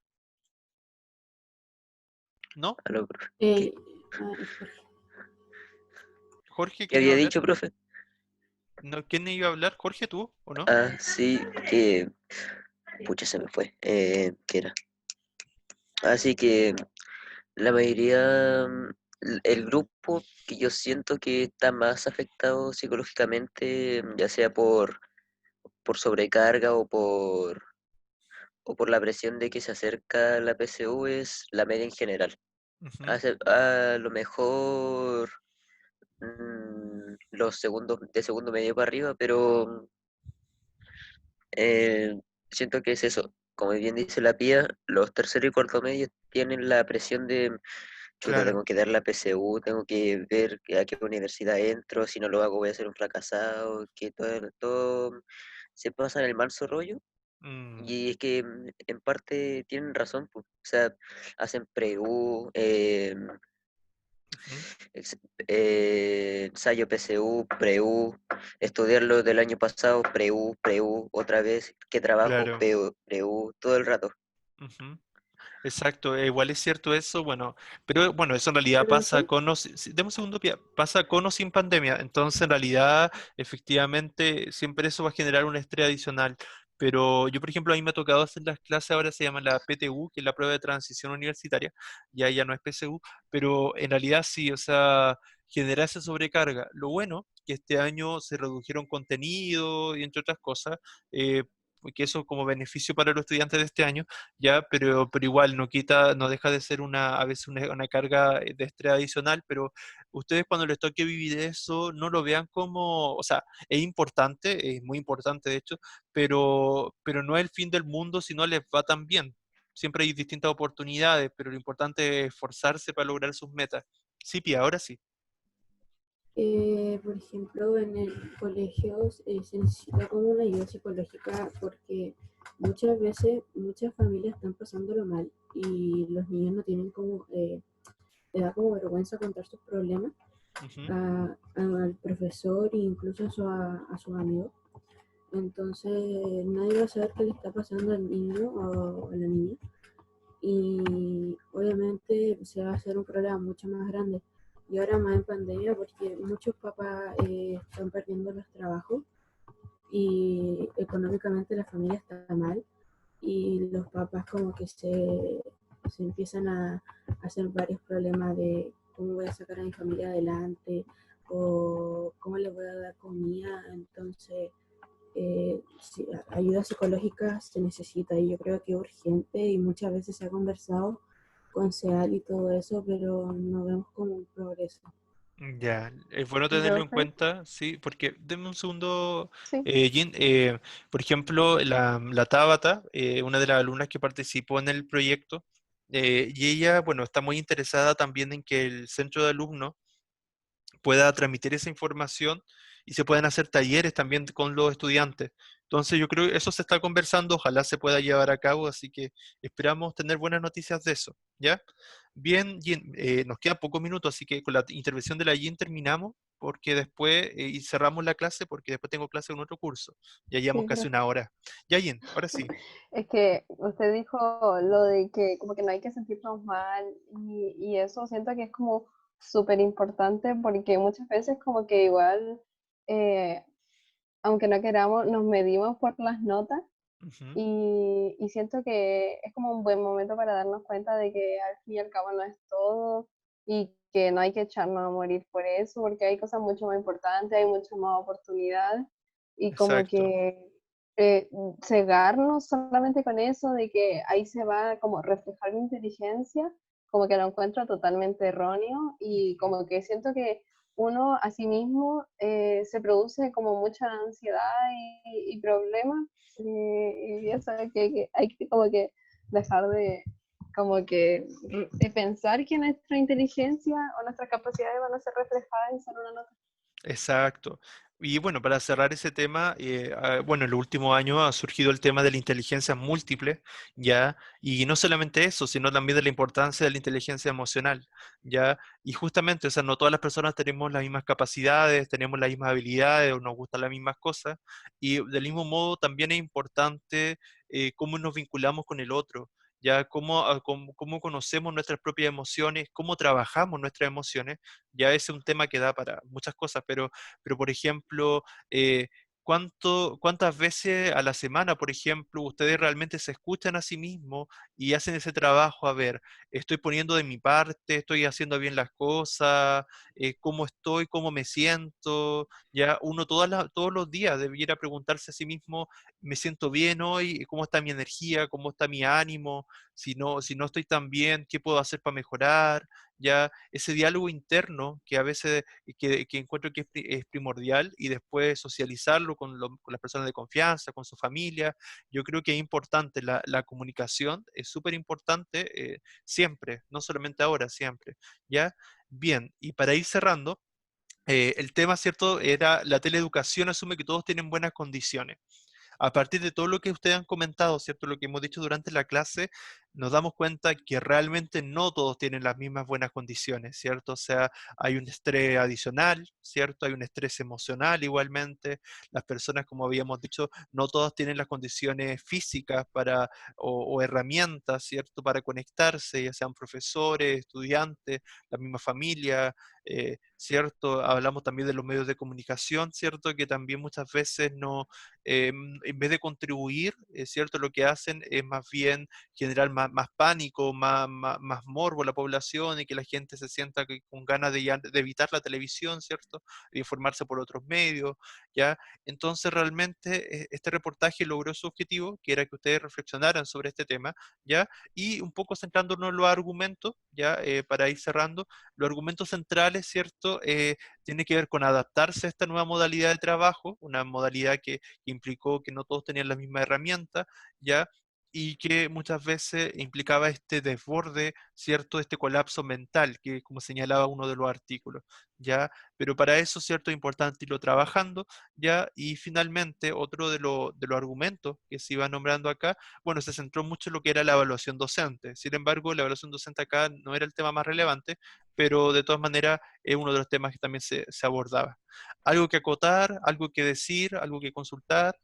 A: ¿No?
D: Aló, profe.
C: Eh, Jorge.
A: Jorge,
D: ¿Qué
A: ¿quién iba a
D: había
A: hablar?
D: dicho, profe?
A: No, ¿quién iba a hablar? ¿Jorge, tú o no?
D: Ah, sí, que... Pucha, se me fue. ¿Qué era? Así que la mayoría, el grupo que yo siento que está más afectado psicológicamente, ya sea por sobrecarga o por la presión de que se acerca la PSU, es la media en general.
A: Ujú,
D: A lo mejor los segundos, de segundo medio para arriba, pero eh, siento que es eso. Como bien dice la Pía, los terceros y cuarto medios tienen la presión de chuta,
A: claro.
D: tengo que dar la PSU, tengo que ver a qué universidad entro, si no lo hago voy a ser un fracasado, que todo se pasa en el manso rollo.
A: Mm,
D: Y es que en parte tienen razón, pues. O sea, hacen pre-U,
A: ujú,
D: ensayo PSU, pre-U, estudiarlo del año pasado, pre-U, pre-U, otra vez, qué trabajo,
A: claro.
D: pre-U, todo el rato.
A: Ujú. Exacto, igual es cierto eso, bueno, pero bueno, eso en realidad pasa
C: Profe,
A: con deme un segundo, Pia, pasa con o sin pandemia, entonces en realidad, efectivamente, siempre eso va a generar un estrés adicional, pero yo, por ejemplo, a mí me ha tocado hacer las clases, ahora se llama la PTU, que es la prueba de transición universitaria, ya no es PSU, pero en realidad sí, o sea, genera esa sobrecarga. Lo bueno, que este año se redujeron contenido y entre otras cosas, eh, que eso como beneficio para los estudiantes de este año, ya, pero igual no quita, no deja de ser a veces una carga de estrés adicional, pero ustedes cuando les toque vivir eso, no lo vean como, o sea, es importante, es muy importante de hecho, pero no es el fin del mundo si no les va tan bien. Siempre hay distintas oportunidades, pero lo importante es esforzarse para lograr sus metas. Sí, Pia, ahora sí.
C: por ejemplo, en el colegio se necesita como una ayuda psicológica porque muchas veces muchas familias están pasándolo mal y los niños no tienen como le da como vergüenza contar sus problemas
A: Ujú.
C: al profesor e incluso a sus amigos. Entonces nadie va a saber qué le está pasando al niño o a la niña. Y obviamente se va a hacer un problema mucho más grande. Y ahora más en pandemia porque muchos papás están perdiendo los trabajos y económicamente la familia está mal y los papás como que se empiezan a hacer varios problemas de cómo voy a sacar a mi familia adelante o cómo les voy a dar comida. Entonces, sí, ayuda psicológica se necesita y yo creo que es urgente y muchas veces se ha conversado con SEAL y todo eso, pero no vemos como un progreso.
A: Ya, es bueno tenerlo en
B: Profe,
A: cuenta, sí, porque denme un segundo,
B: sí.
A: Jin, por ejemplo, la Tabata, una de las alumnas que participó en el proyecto, y ella, bueno, está muy interesada también en que el centro de alumnos pueda transmitir esa información y se puedan hacer talleres también con los estudiantes. Entonces yo creo que eso se está conversando, ojalá se pueda llevar a cabo, así que esperamos tener buenas noticias de eso, ¿ya? Bien, Jean, nos quedan pocos minutos, así que con la intervención de la Jean terminamos, porque después, y cerramos la clase, porque después tengo clase en otro curso. Ya llevamos
B: Sí,
A: casi una hora. Ya, Jean, ahora sí.
B: es que usted dijo lo de que como que no hay que sentirnos mal y eso siento que es como súper importante porque muchas veces como que igual, eh, aunque no queramos, nos medimos por las notas
A: Ujú.
B: y siento que es como un buen momento para darnos cuenta de que al fin y al cabo no es todo y que no hay que echarnos a morir por eso porque hay cosas mucho más importantes, hay muchas más oportunidades y como
A: Exacto,
B: que eh, cegarnos solamente con eso de que ahí se va como reflejar mi inteligencia, como que lo encuentro totalmente erróneo y
A: ujú.
B: como que siento que uno a sí mismo se produce como mucha ansiedad y problemas y eso que hay que como que dejar de como que de pensar que nuestra inteligencia o nuestras capacidades van a ser reflejadas en solo una nota.
A: Exacto. Y bueno, para cerrar ese tema, bueno, en los últimos años ha surgido el tema de la inteligencia múltiple, ¿ya? Y no solamente eso, sino también de la importancia de la inteligencia emocional, ¿ya? Y justamente, o sea, no todas las personas tenemos las mismas capacidades, tenemos las mismas habilidades o nos gustan las mismas cosas, y del mismo modo también es importante cómo nos vinculamos con el otro. Ya cómo conocemos nuestras propias emociones, cómo trabajamos nuestras emociones, ya ese es un tema que da para muchas cosas, pero por ejemplo, eh, ¿cuántas veces a la semana, por ejemplo, ustedes realmente se escuchan a sí mismos y hacen ese trabajo? A ver, estoy poniendo de mi parte, estoy haciendo bien las cosas, cómo estoy, cómo me siento. Ya uno todos los días debiera preguntarse a sí mismo, ¿me siento bien hoy? ¿Cómo está mi energía? ¿Cómo está mi ánimo? Si no estoy tan bien, ¿qué puedo hacer para mejorar? Ya ese diálogo interno que a veces que encuentro que es primordial y después socializarlo con las personas de confianza, con su familia. Yo creo que es importante, la comunicación es súper importante siempre, no solamente ahora, siempre. ¿Ya? Bien, y para ir cerrando, el tema, ¿cierto? Era la teleeducación asume que todos tienen buenas condiciones. A partir de todo lo que ustedes han comentado, ¿cierto? Lo que hemos dicho durante la clase, nos damos cuenta que realmente no todos tienen las mismas buenas condiciones, ¿cierto? O sea, hay un estrés adicional, ¿cierto? Hay un estrés emocional igualmente. Las personas, como habíamos dicho, no todas tienen las condiciones físicas o herramientas, ¿cierto? Para conectarse, ya sean profesores, estudiantes, la misma familia, ¿cierto? Hablamos también de los medios de comunicación, ¿cierto? Que también muchas veces no en vez de contribuir, es cierto, lo que hacen es más bien generar más pánico, más morbo a la población y que la gente se sienta con ganas de evitar la televisión, ¿cierto? De informarse por otros medios, ¿ya? Entonces realmente este reportaje logró su objetivo, que era que ustedes reflexionaran sobre este tema, ¿ya? Y un poco centrándonos en los argumentos, ¿ya? Para ir cerrando, los argumentos centrales, ¿cierto? Tiene que ver con adaptarse a esta nueva modalidad de trabajo, una modalidad que implicó que no todos tenían la misma herramienta, ¿ya? y que muchas veces implicaba este desborde, ¿cierto? Este colapso mental, que como señalaba uno de los artículos, ¿ya? Pero para eso, ¿cierto? Es importante irlo trabajando, ¿ya? Y finalmente, otro de los argumentos que se iba nombrando acá, bueno, se centró mucho en lo que era la evaluación docente. Sin embargo, la evaluación docente acá no era el tema más relevante, pero de todas maneras es uno de los temas que también se abordaba. ¿Algo que acotar, algo que decir, algo que consultar?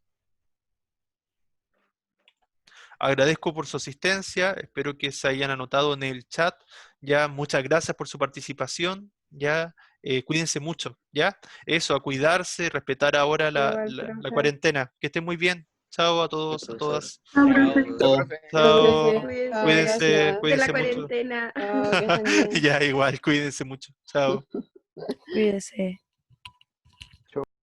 A: Agradezco por su asistencia, espero que se hayan anotado en el chat. Ya, muchas gracias por su participación. Ya, cuídense mucho. Ya, eso, a cuidarse, respetar ahora
E: Igual,
A: la
E: profe.
A: cuarentena. Que estén muy bien. Chao a
D: El
A: todos, a
D: profesor.
A: todas.
C: Ah, profe.
D: Chao.
F: Chao.
B: Chao,
A: Chao.
B: profe. Chao,
A: Cuídense,
B: gracias.
E: De la
A: cuídense mucho.
E: cuarentena.
B: Chao, que estén bien.
A: Ya, igual, cuídense mucho. Chao.
G: Cuídese.